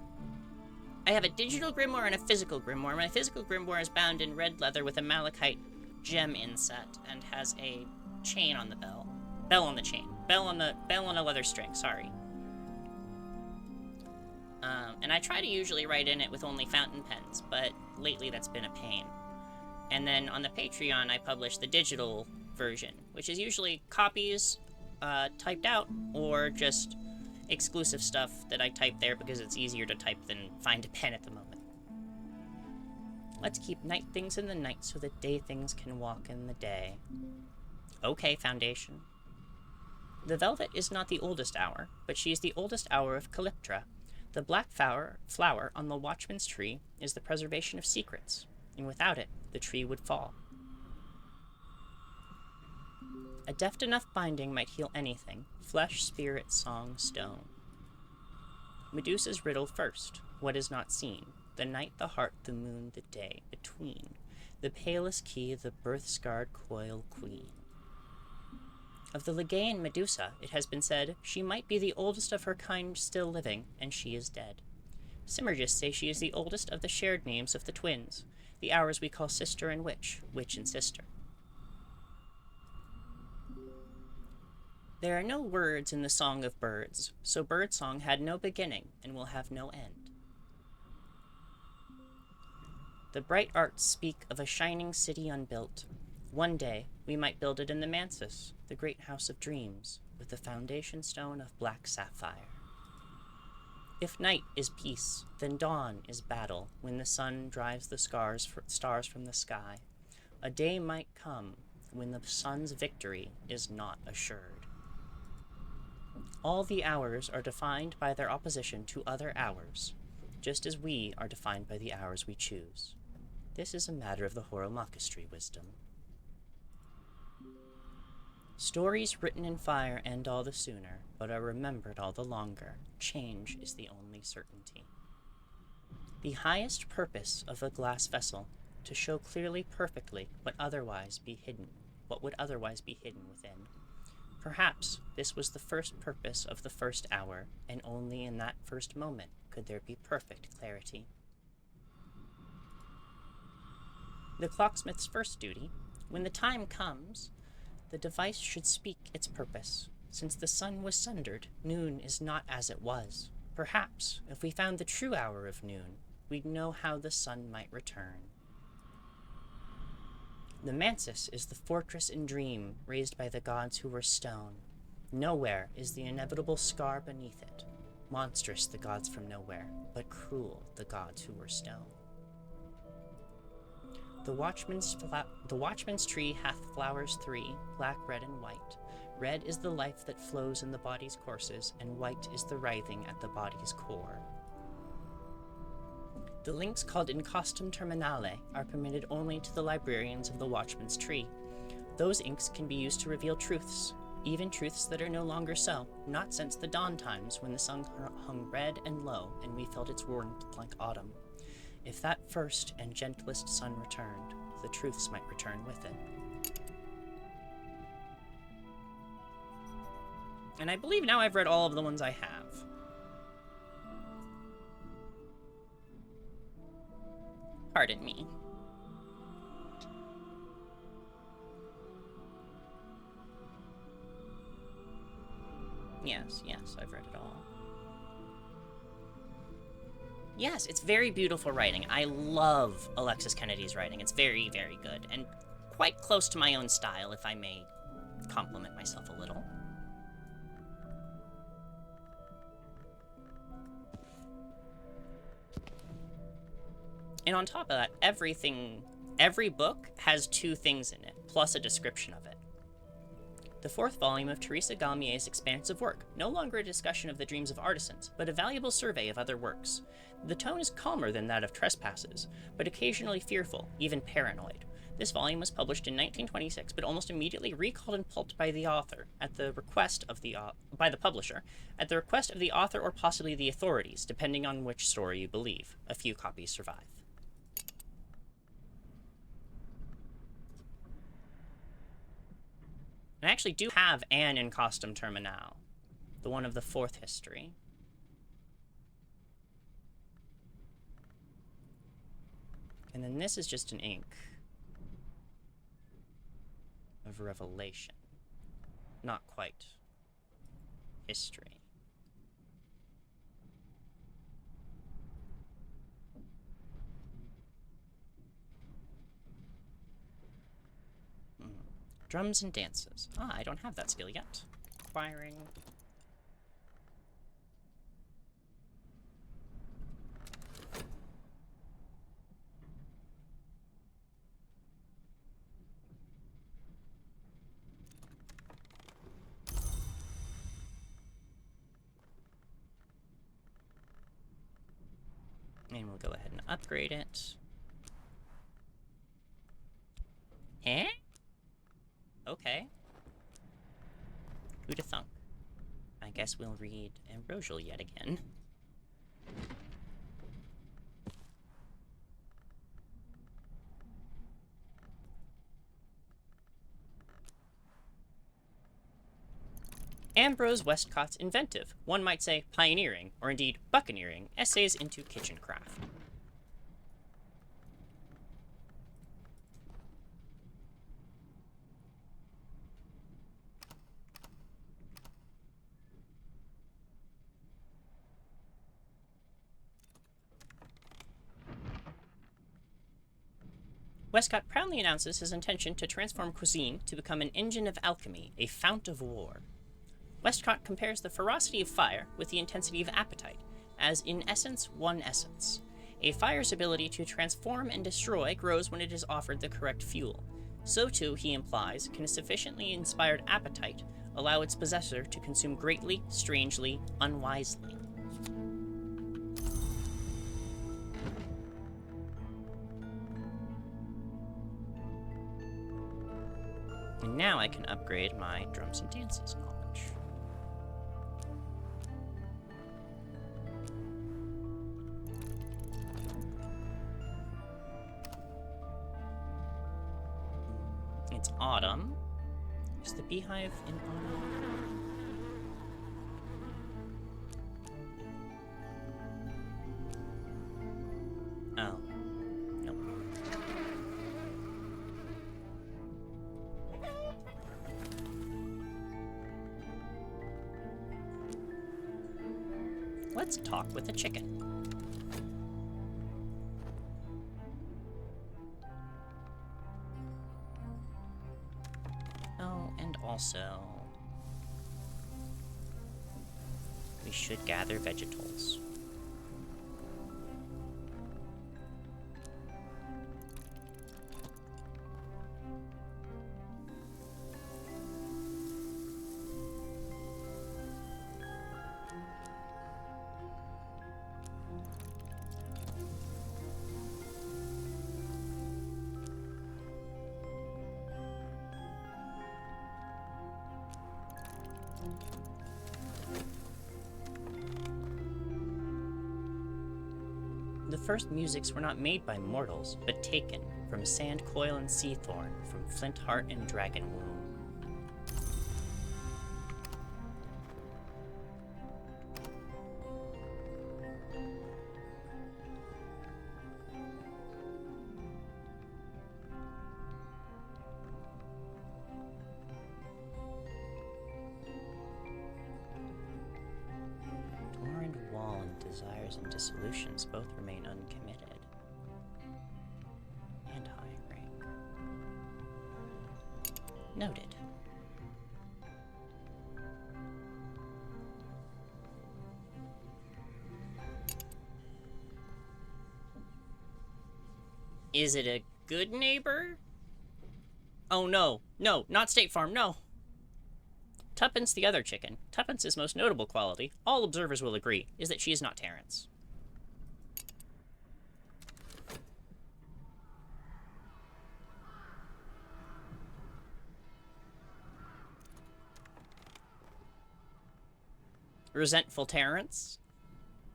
digital grimoire and a physical grimoire. My physical grimoire is bound in red leather with a malachite gem inset and has a chain on the bell. Bell on the chain. Bell on a leather string, sorry. And I try to usually write in it with only fountain pens, but lately that's been a pain. And then on the Patreon, I publish the digital version, which is usually copies typed out, or just exclusive stuff that I type there because it's easier to type than find a pen at the moment. Let's keep night things in the night so that day things can walk in the day. Okay, Foundation. The velvet is not the oldest hour, but she is the oldest hour of Calyptra. The black flower on the watchman's tree is the preservation of secrets, and without it, the tree would fall. A deft enough binding might heal anything, flesh, spirit, song, stone. Medusa's riddle first, what is not seen, the night, the heart, the moon, the day, between, the palest key, the birth-scarred coil queen. Of the Ligaean Medusa, it has been said, she might be the oldest of her kind still living, and she is dead. Simmergists say she is the oldest of the shared names of the twins, the hours we call sister and witch and sister. There are no words in the song of birds, so birdsong had no beginning and will have no end. The bright arts speak of a shining city unbuilt. One day, we might build it in the Mansus, the great house of dreams, with the foundation stone of black sapphire. If night is peace, then dawn is battle, when the sun drives the stars from the sky. A day might come when the sun's victory is not assured. All the hours are defined by their opposition to other hours, just as we are defined by the hours we choose. This is a matter of the Horomakistry wisdom. Stories written in fire end all the sooner, but are remembered all the longer. Change is the only certainty. The highest purpose of a glass vessel, to show clearly perfectly what would otherwise be hidden within. Perhaps this was the first purpose of the first hour, and only in that first moment could there be perfect clarity. The clocksmith's first duty, when the time comes, the device should speak its purpose. Since the sun was sundered, noon is not as it was. Perhaps, if we found the true hour of noon, we'd know how the sun might return. The Mansus is the fortress in dream raised by the gods who were stone. Nowhere is the inevitable scar beneath it. Monstrous the gods from nowhere, but cruel the gods who were stone. The watchman's tree hath flowers three, black, red, and white. Red is the life that flows in the body's courses, and white is the writhing at the body's core. The links called in costum terminale are permitted only to the librarians of the Watchman's Tree. Those inks can be used to reveal truths, even truths that are no longer so, not since the dawn times when the sun hung red and low and we felt its warmth like autumn. If that first and gentlest sun returned, the truths might return with it. And I believe now I've read all of the ones I have. Pardon me. Yes, I've read it all. Yes, it's very beautiful writing. I love Alexis Kennedy's writing. It's very, very good, and quite close to my own style, if I may compliment myself a little. And on top of that, every book has 2 things in it, plus a description of it. The 4th volume of Teresa Galmier's expansive work, no longer a discussion of the dreams of artisans, but a valuable survey of other works. The tone is calmer than that of Trespasses, but occasionally fearful, even paranoid. This volume was published in 1926, but almost immediately recalled and pulped by the author, at the request of by the publisher, at the request of the author or possibly the authorities, depending on which story you believe. A few copies survive. I actually do have Anne in Costum Terminale, the one of the 4th history. And then this is just an ink of Revelation. Not quite history. Drums and dances. Ah, I don't have that skill yet. Acquiring. And we'll go ahead and upgrade it. Eh? Okay. Who'da thunk? I guess we'll read Ambrosial yet again. Ambrose Westcott's inventive, one might say pioneering, or indeed buccaneering, essays into kitchen craft. Westcott proudly announces his intention to transform cuisine to become an engine of alchemy, a fount of war. Westcott compares the ferocity of fire with the intensity of appetite, as in essence, one essence. A fire's ability to transform and destroy grows when it is offered the correct fuel. So too, he implies, can a sufficiently inspired appetite allow its possessor to consume greatly, strangely, unwisely. And now I can upgrade my drums and dances knowledge. It's autumn. Is the beehive in autumn? Oh. Nope. Let's talk with a chicken. Oh, and also, we should gather vegetables. The first musics were not made by mortals, but taken from sand coil and sea thorn, from flint heart and dragon womb. Desires and dissolutions both remain uncommitted. And high rank. Noted. Is it a good neighbor? Oh no, no, not State Farm, no! Tuppence the other chicken. Tuppence's most notable quality, all observers will agree, is that she is not Terrence. Resentful Terrence.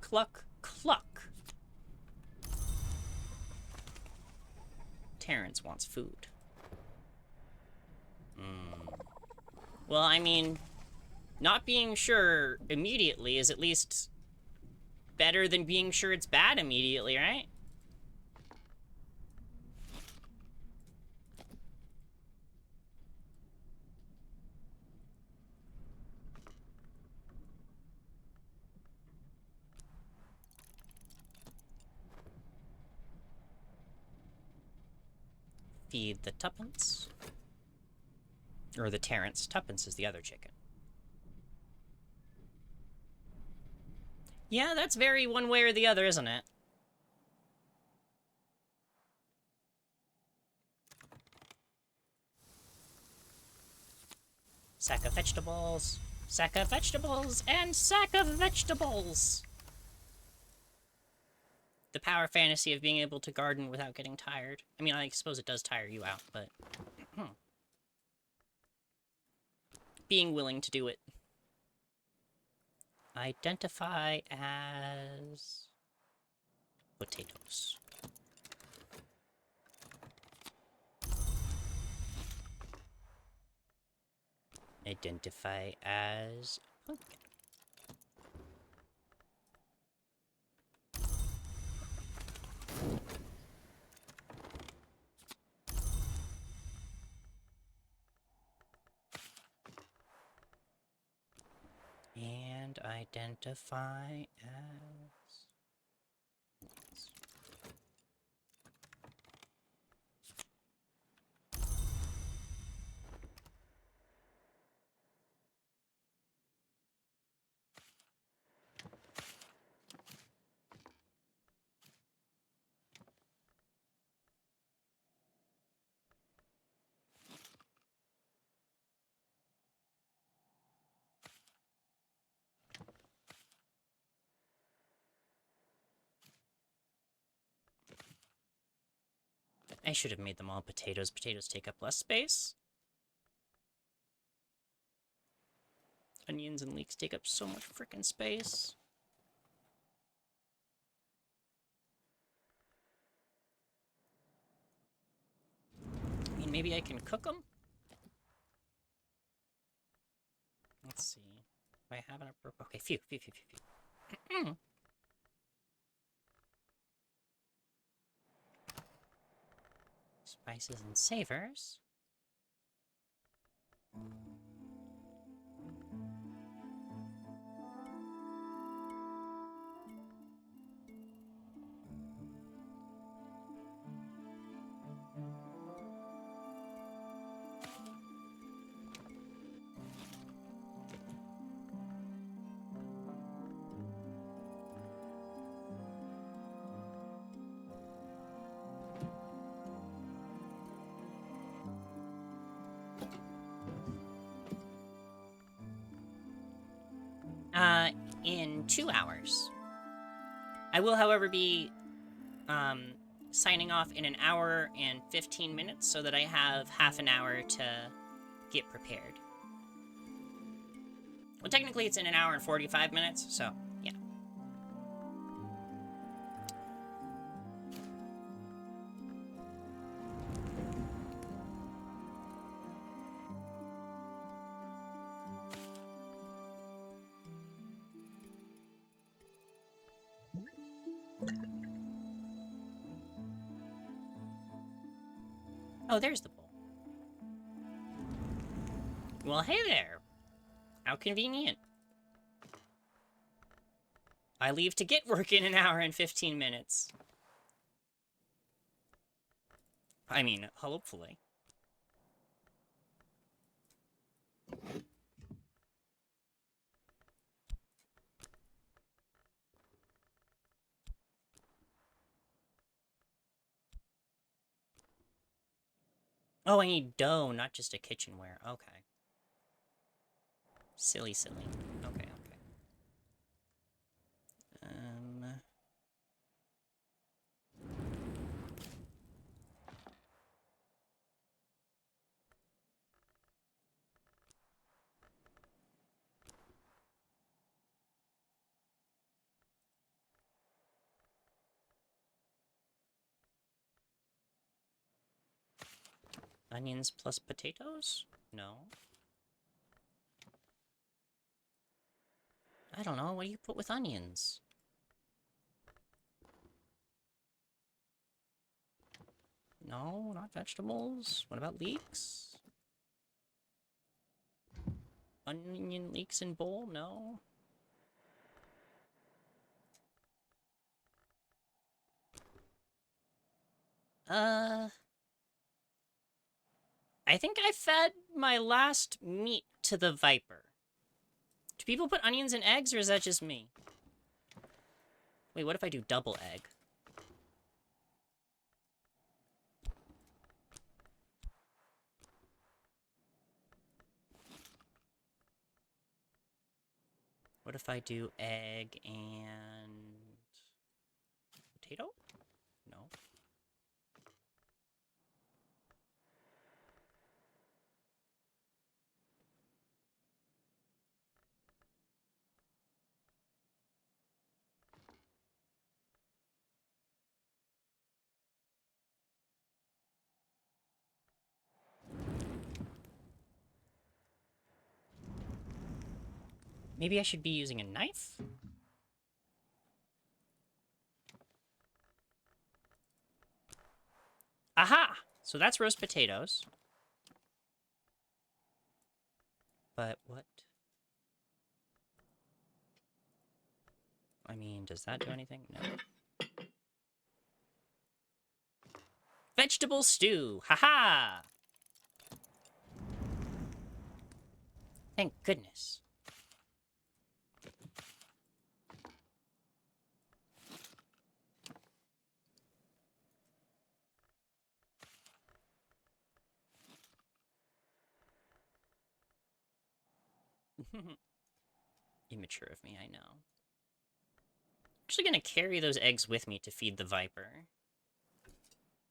Cluck, cluck. Terrence wants food. Well, I mean, not being sure immediately is at least better than being sure it's bad immediately, right? Feed the Tuppence. Or the Terrence. Tuppence is the other chicken. Yeah, that's very one way or the other, isn't it? Sack of vegetables. Sack of vegetables and sack of vegetables. The power fantasy of being able to garden without getting tired. I mean, I suppose it does tire you out, but... being willing to do it. Identify as... potatoes. Identify as pumpkin. And identify as... I should have made them all potatoes. Potatoes take up less space. Onions and leeks take up so much frickin' space. I mean, maybe I can cook them? Let's see. Do I have an appropriate... Okay, phew. Spices and savors. In 2 hours. I will, however, be signing off in 1 hour and 15 minutes so that I have half an hour to get prepared. Well, technically it's in 1 hour and 45 minutes, so yeah. Oh, there's the bowl. Well, hey there. How convenient. I leave to get work in an hour and 15 minutes. I mean, hopefully. Oh, I need dough, not just a kitchenware. Okay. Silly, silly. Okay, okay. Onions plus potatoes? No. I don't know. What do you put with onions? No, not vegetables. What about leeks? Onion leeks in bowl? No. I think I fed my last meat to the viper. Do people put onions in eggs, or is that just me? Wait, what if I do double egg? What if I do egg and potato? No. Maybe I should be using a knife? Aha! So that's roast potatoes. But what? I mean, does that do anything? No. Vegetable stew! Haha! Thank goodness. Immature of me, I know. I'm actually gonna carry those eggs with me to feed the viper.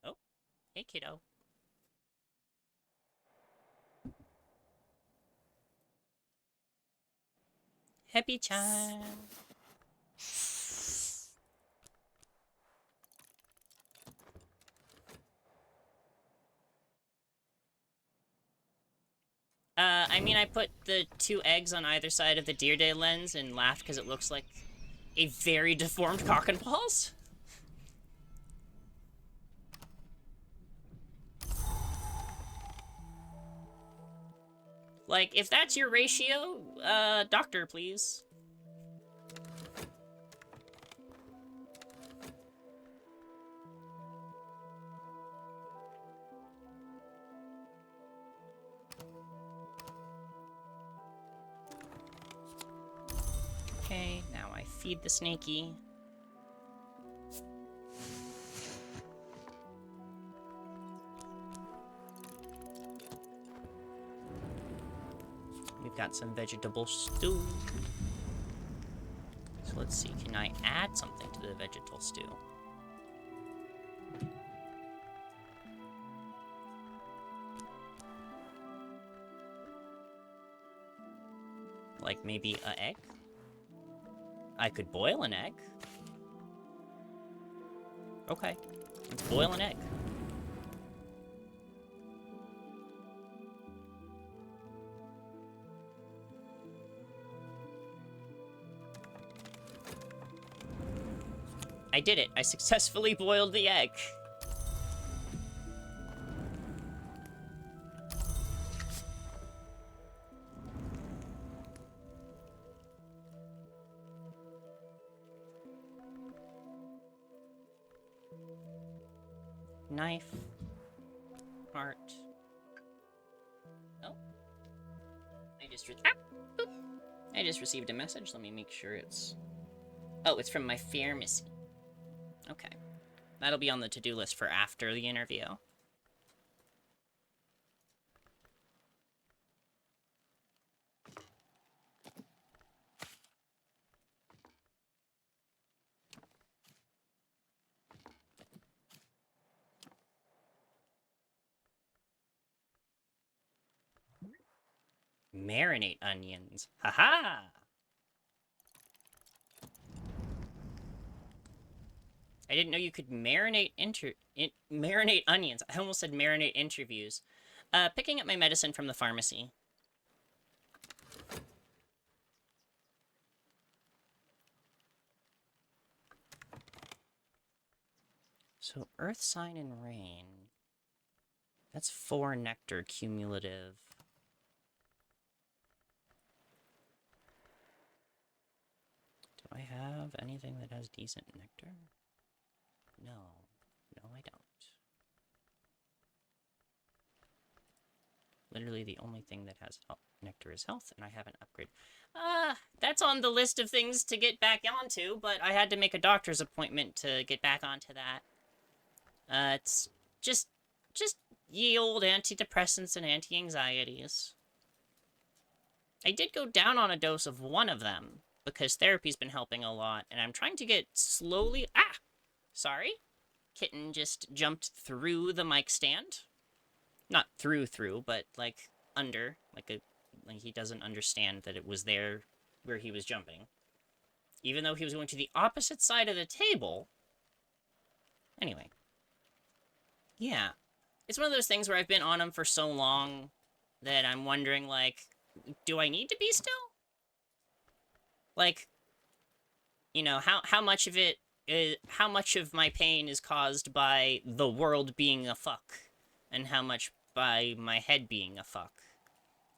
Oh, hey kiddo. Happy time. I mean, I put the 2 eggs on either side of the Deer Day lens and laughed because it looks like a very deformed cock and balls. Like, if that's your ratio, doctor, please. Okay, now I feed the snakey. We've got some vegetable stew. So let's see, can I add something to the vegetable stew? Like maybe an egg? I could boil an egg. Okay, let's boil an egg. I did it. I successfully boiled the egg. Knife. Heart. Oh. I just received a message. Let me make sure it's... Oh, it's from my pharmacy. Okay. That'll be on the to-do list for after the interview. Marinate onions. Haha! I didn't know you could marinate marinate onions. I almost said marinate interviews. Picking up my medicine from the pharmacy. So, Earth Sign and Rain. That's 4 nectar cumulative. Do I have anything that has decent nectar? No. No, I don't. Literally the only thing that has nectar is health, and I haven't upgraded. That's on the list of things to get back onto, but I had to make a doctor's appointment to get back onto that. It's just ye old antidepressants and anti-anxieties. I did go down on a dose of one of them, because therapy's been helping a lot, and I'm trying to get slowly... Ah! Sorry. Kitten just jumped through the mic stand. Not through, but, like, under. Like he doesn't understand that it was there where he was jumping. Even though he was going to the opposite side of the table. Anyway. Yeah. It's one of those things where I've been on him for so long that I'm wondering, like, do I need to be still? Like, you know, how much of it is, how much of my pain is caused by the world being a fuck? And how much by my head being a fuck?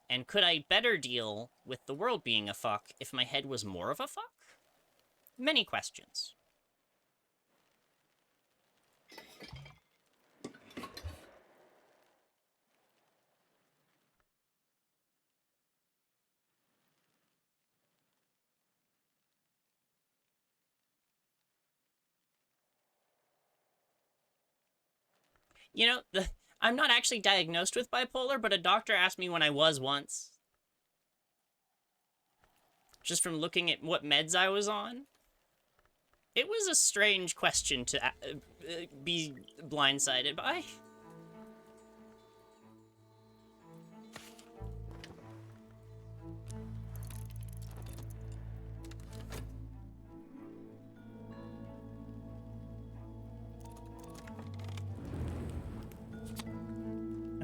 And could I better deal with the world being a fuck if my head was more of a fuck? Many questions. You know, I'm not actually diagnosed with bipolar, but a doctor asked me when I was once. Just from looking at what meds I was on. It was a strange question to be blindsided by.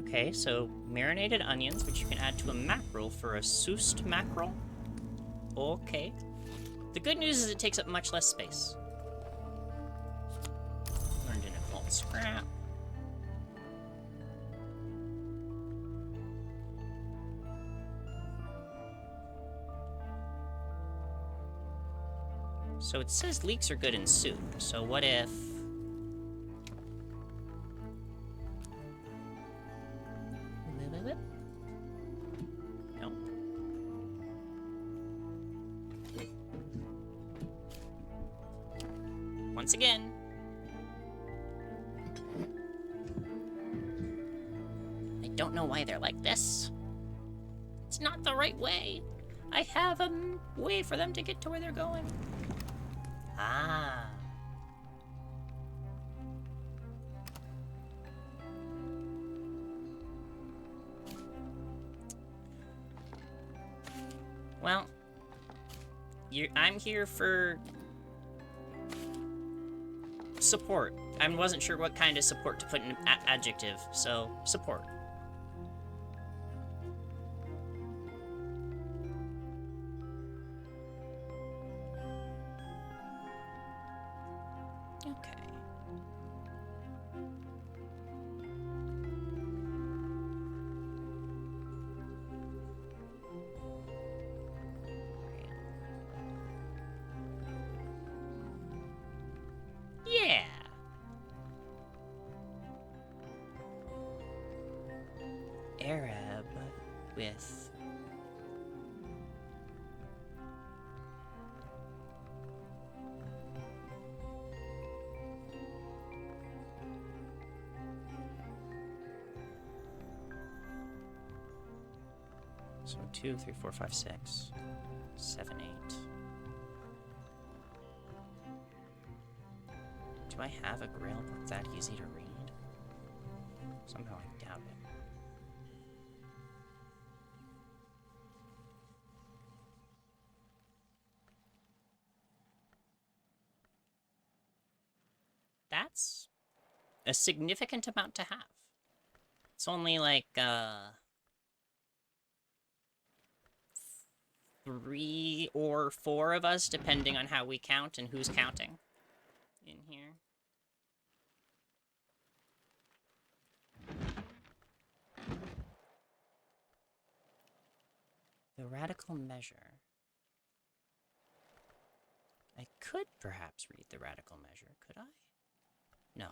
Okay, so marinated onions, which you can add to a mackerel for a soused mackerel. Okay. The good news is it takes up much less space. Learned in a cold scrap. So it says leeks are good in soup, so what if... No. Once again. I don't know why they're like this. It's not the right way. I have a way for them to get to where they're going. Ah. Well, I'm here for support. I wasn't sure what kind of support to put in an adjective, so support. Okay. Yeah. Arab with so 2, 3, 4, 5, 6, 7, 8. Do I have a grail book that easy to read? Somehow I doubt it. That's a significant amount to have. It's only like, 3 or 4 of us, depending on how we count and who's counting in here. The radical measure. I could perhaps read the radical measure, could I? No.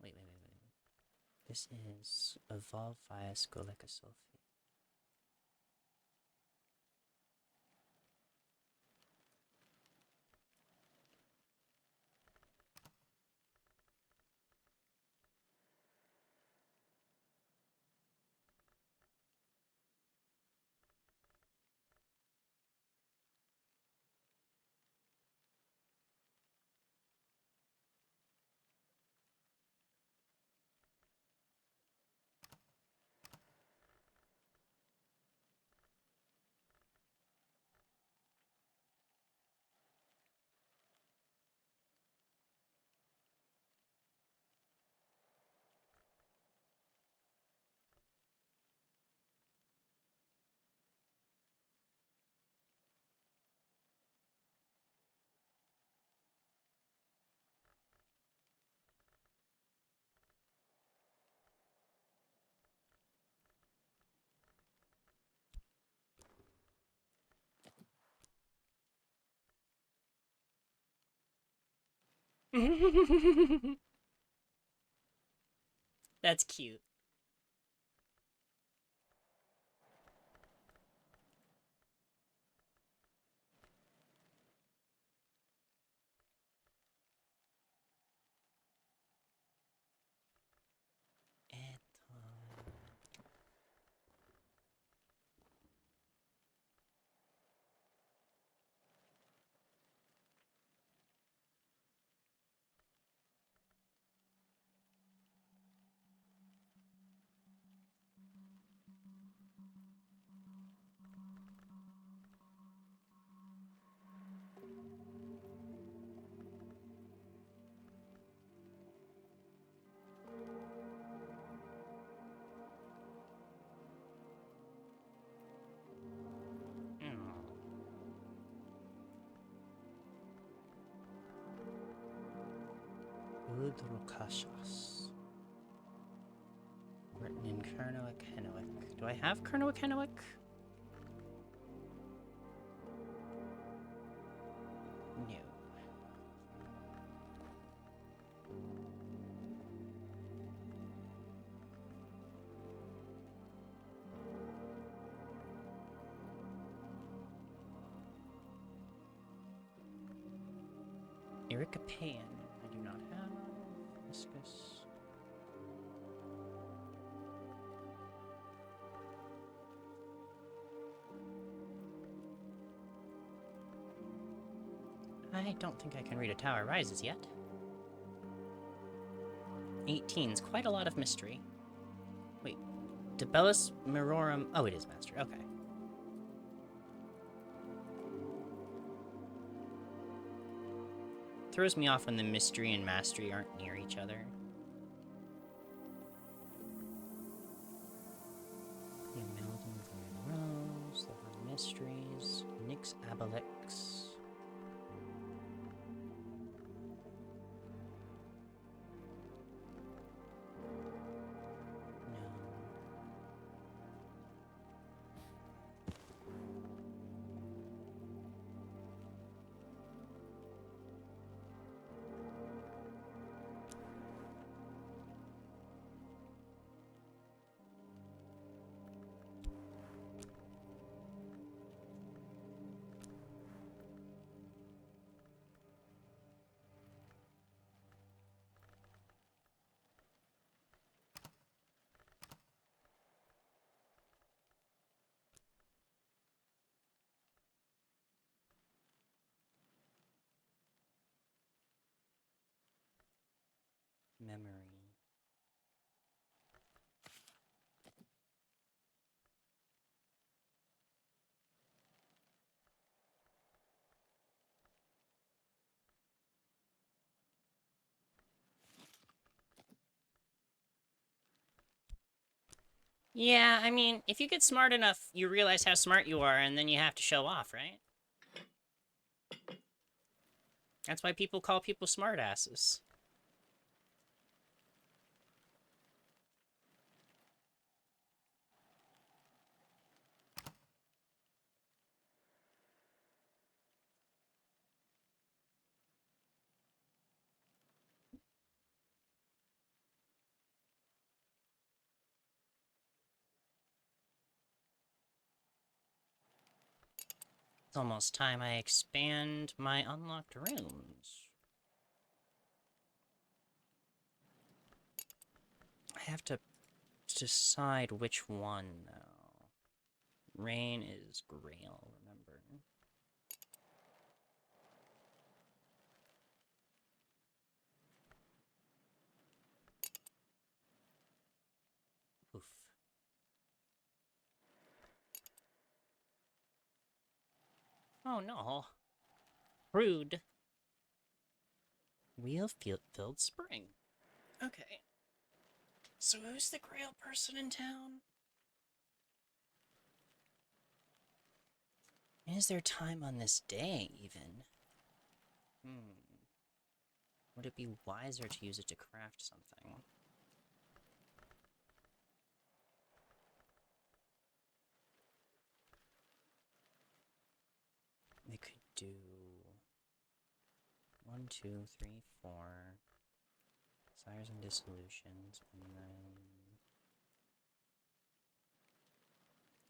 Wait. This is evolve via scolecosulfi. That's cute. Udrukashas. Written in Kernowick, Hennewick. Do I have Kernowick, Hennewick? No. Ericapaean, I do not have. Viscous. I don't think I can read A Tower Rises yet. 18's quite a lot of mystery. Wait, Debellus Mirorum. Oh, it is Master. Okay. Throws me off when the mystery and mastery aren't near each other. Mysteries. Nix Abalix. Memory. Yeah, I mean, if you get smart enough, you realize how smart you are, and then you have to show off, right? That's why people call people smartasses. It's almost time I expand my unlocked rooms. I have to decide which one, though. Rain is Grail, remember. Oof. Oh no. Rude. Wheel-filled spring. Okay. So who's the Grail person in town? Is there time on this day, even? Would it be wiser to use it to craft something? We could do 1, 2, 3, 4 desires and dissolutions, and then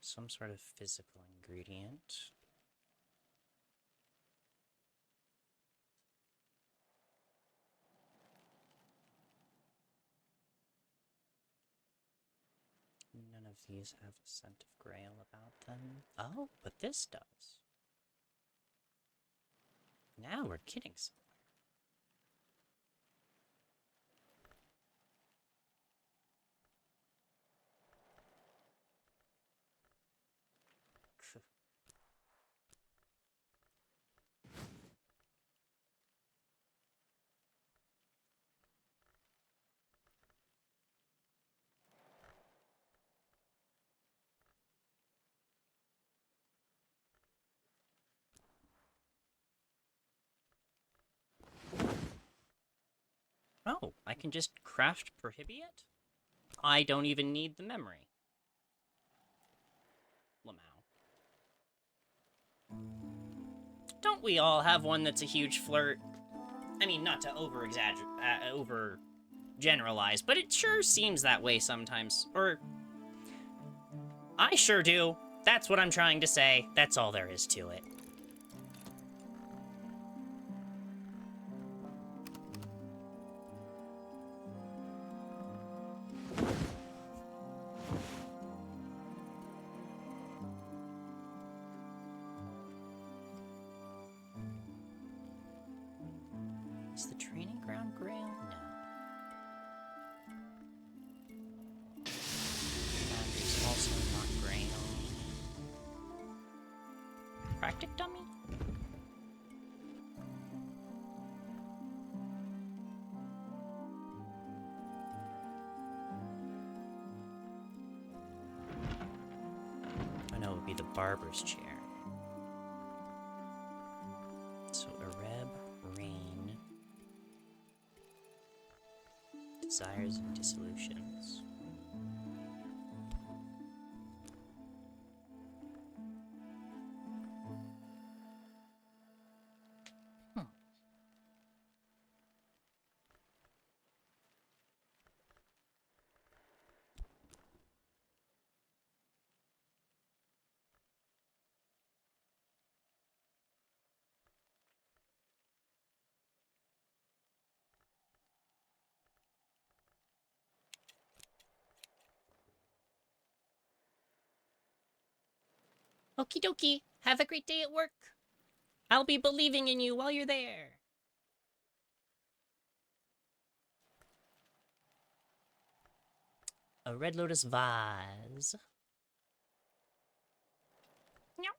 some sort of physical ingredient. None of these have a scent of Grail about them. Oh, but this does. Now we're getting somewhere. Oh, I can just craft Prohibiate? I don't even need the memory. Lamau. Don't we all have one that's a huge flirt? I mean, not to over generalize, but it sure seems that way sometimes. Or I sure do. That's what I'm trying to say. That's all there is to it. Is the training ground Grail? No. Foundry's also not Grail. Practic dummy? I know it would be the barber's chair. Desires and dissolutions. Okie dokie. Have a great day at work. I'll be believing in you while you're there. A red lotus vase. Meow.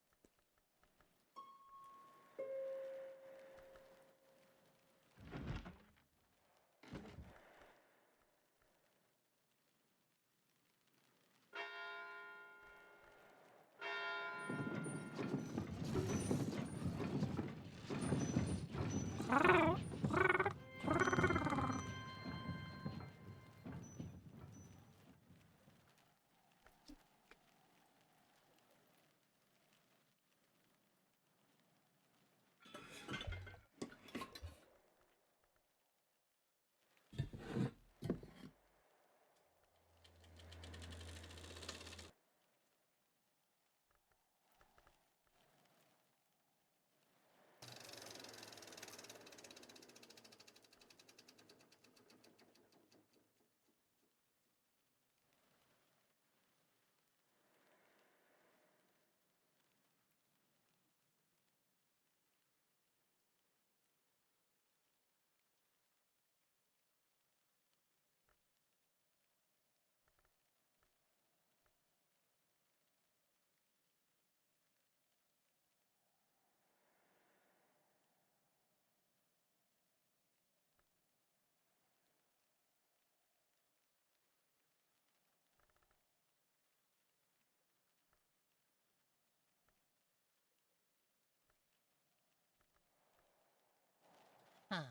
Huh.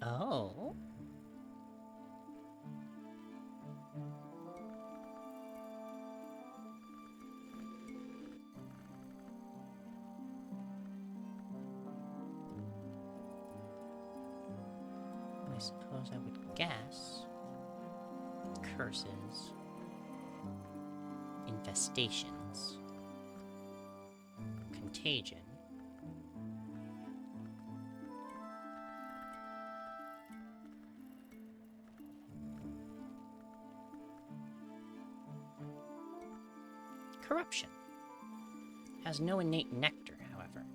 Oh. I suppose I would guess. Curses. Infestations. Contagion. Corruption. Has no innate nectar, however.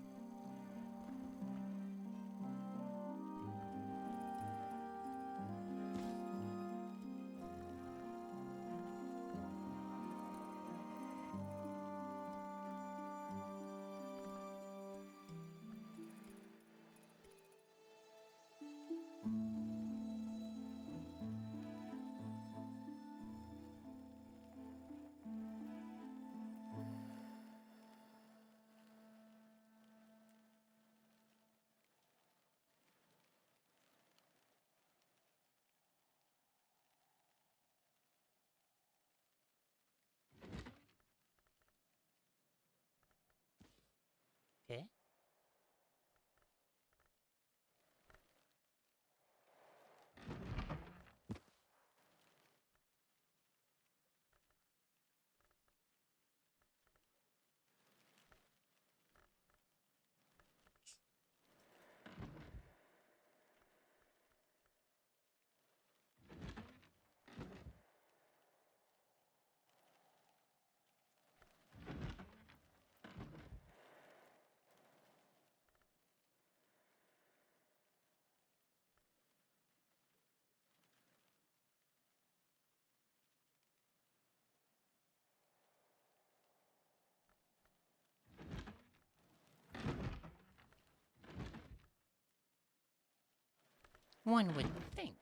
One would think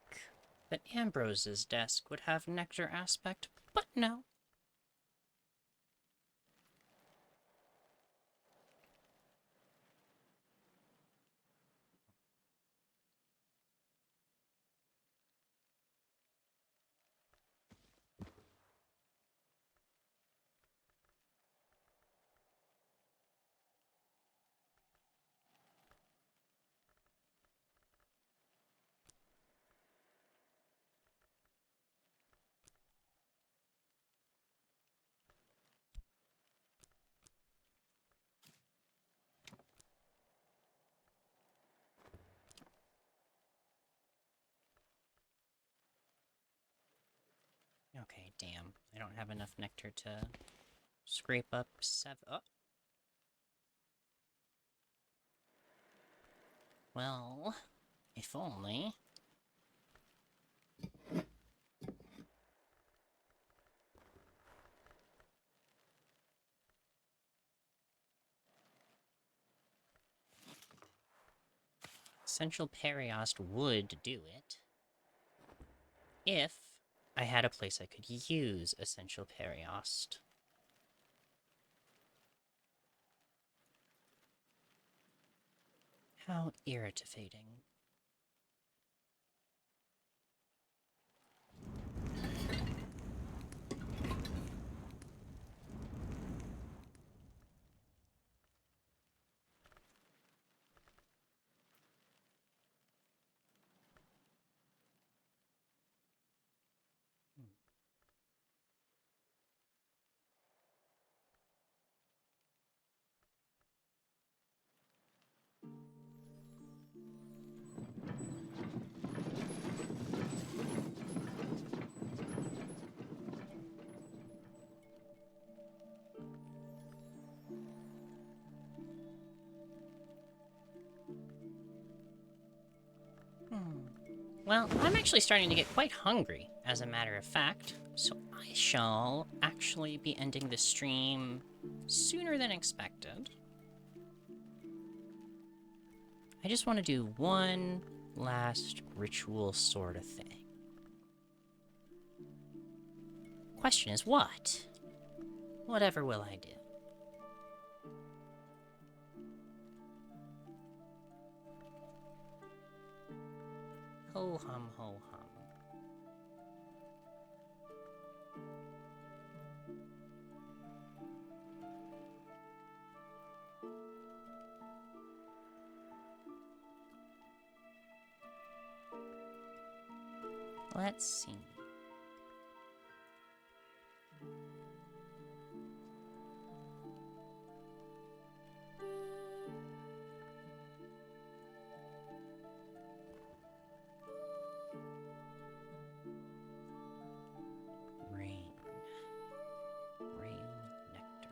that Ambrose's desk would have nectar aspect, but no. Okay, damn. I don't have enough nectar to scrape up 7. Oh. Well, if only. Essential Periost would do it. If I had a place I could use Essential Periost. How irritating. Well, I'm actually starting to get quite hungry, as a matter of fact, so I shall actually be ending the stream sooner than expected. I just want to do one last ritual sort of thing. Question is what? Whatever will I do? Ho hum ho hum. Let's see. Rain. Rain nectar.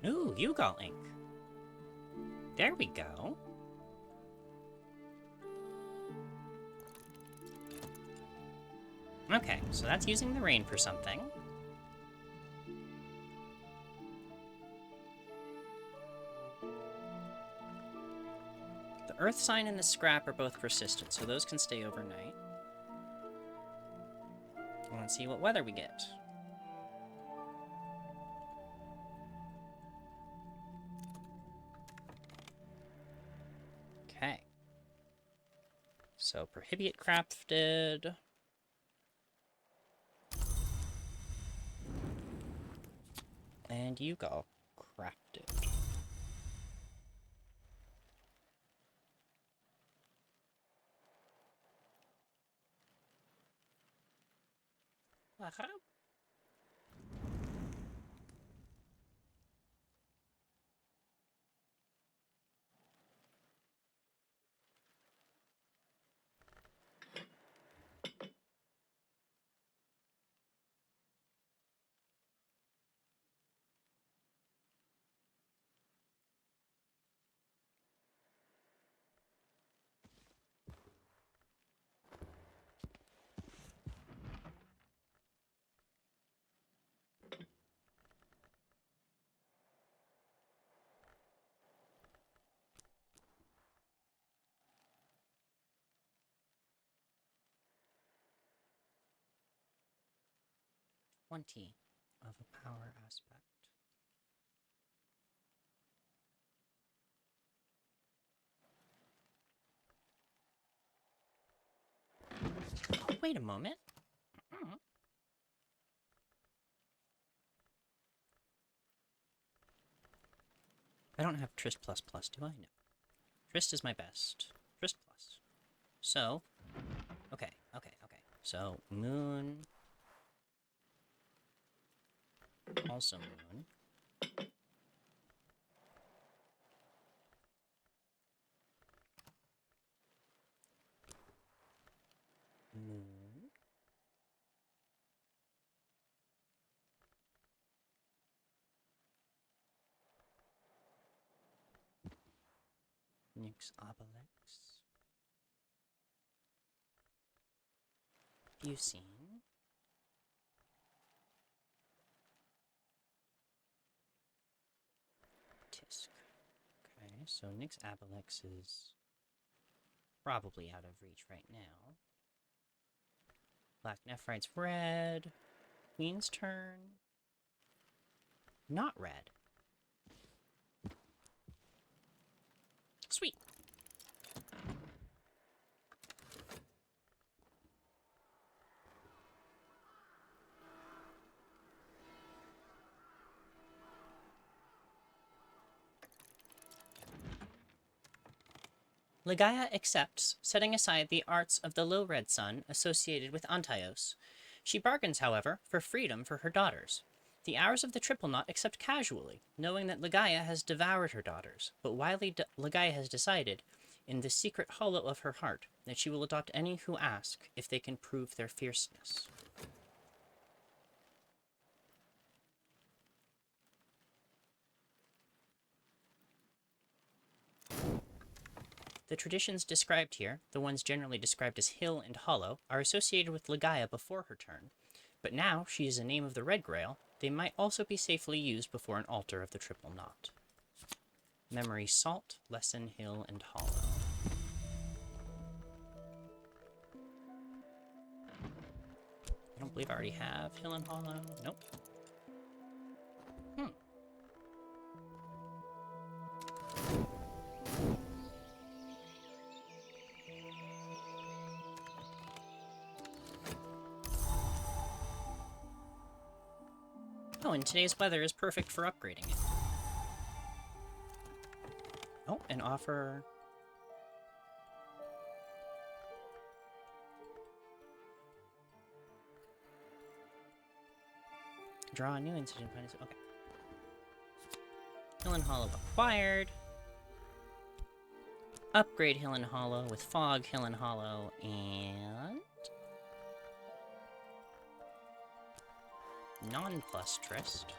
Ooh, you got ink. There we go. Okay, so that's using the rain for something. The earth sign and the scrap are both persistent, so those can stay overnight. Let's see what weather we get. Okay. So, prohibit crafted. And you go crafted. 20 of a power aspect. Oh, wait a moment. I don't have Trist++, do I? No. Trist is my best. Trist+. So, okay. So, Moon. Also Moon. Moon. Nyx Obelix. Butane. Tisk. Okay, so Nyx Obelix is probably out of reach right now. Black Nephrite's red. Queen's turn. Not red. Sweet. Legaia accepts, setting aside the arts of the Low Red Sun associated with Antios. She bargains, however, for freedom for her daughters. The Hours of the Triple Knot accept casually, knowing that Legaia has devoured her daughters, but wily Legaia has decided, in the secret hollow of her heart, that she will adopt any who ask if they can prove their fierceness. The traditions described here, the ones generally described as hill and hollow, are associated with Legaia before her turn, but now she is a name of the Red Grail, they might also be safely used before an altar of the Triple Knot. Memory Salt, Lesson, Hill, and Hollow. I don't believe I already have Hill and Hollow. Nope. Oh, and today's weather is perfect for upgrading it. Oh, and offer... Draw a new incident. Okay. Hill and Hollow acquired. Upgrade Hill and Hollow with Fog, Hill and Hollow, and... Non-plus Trist.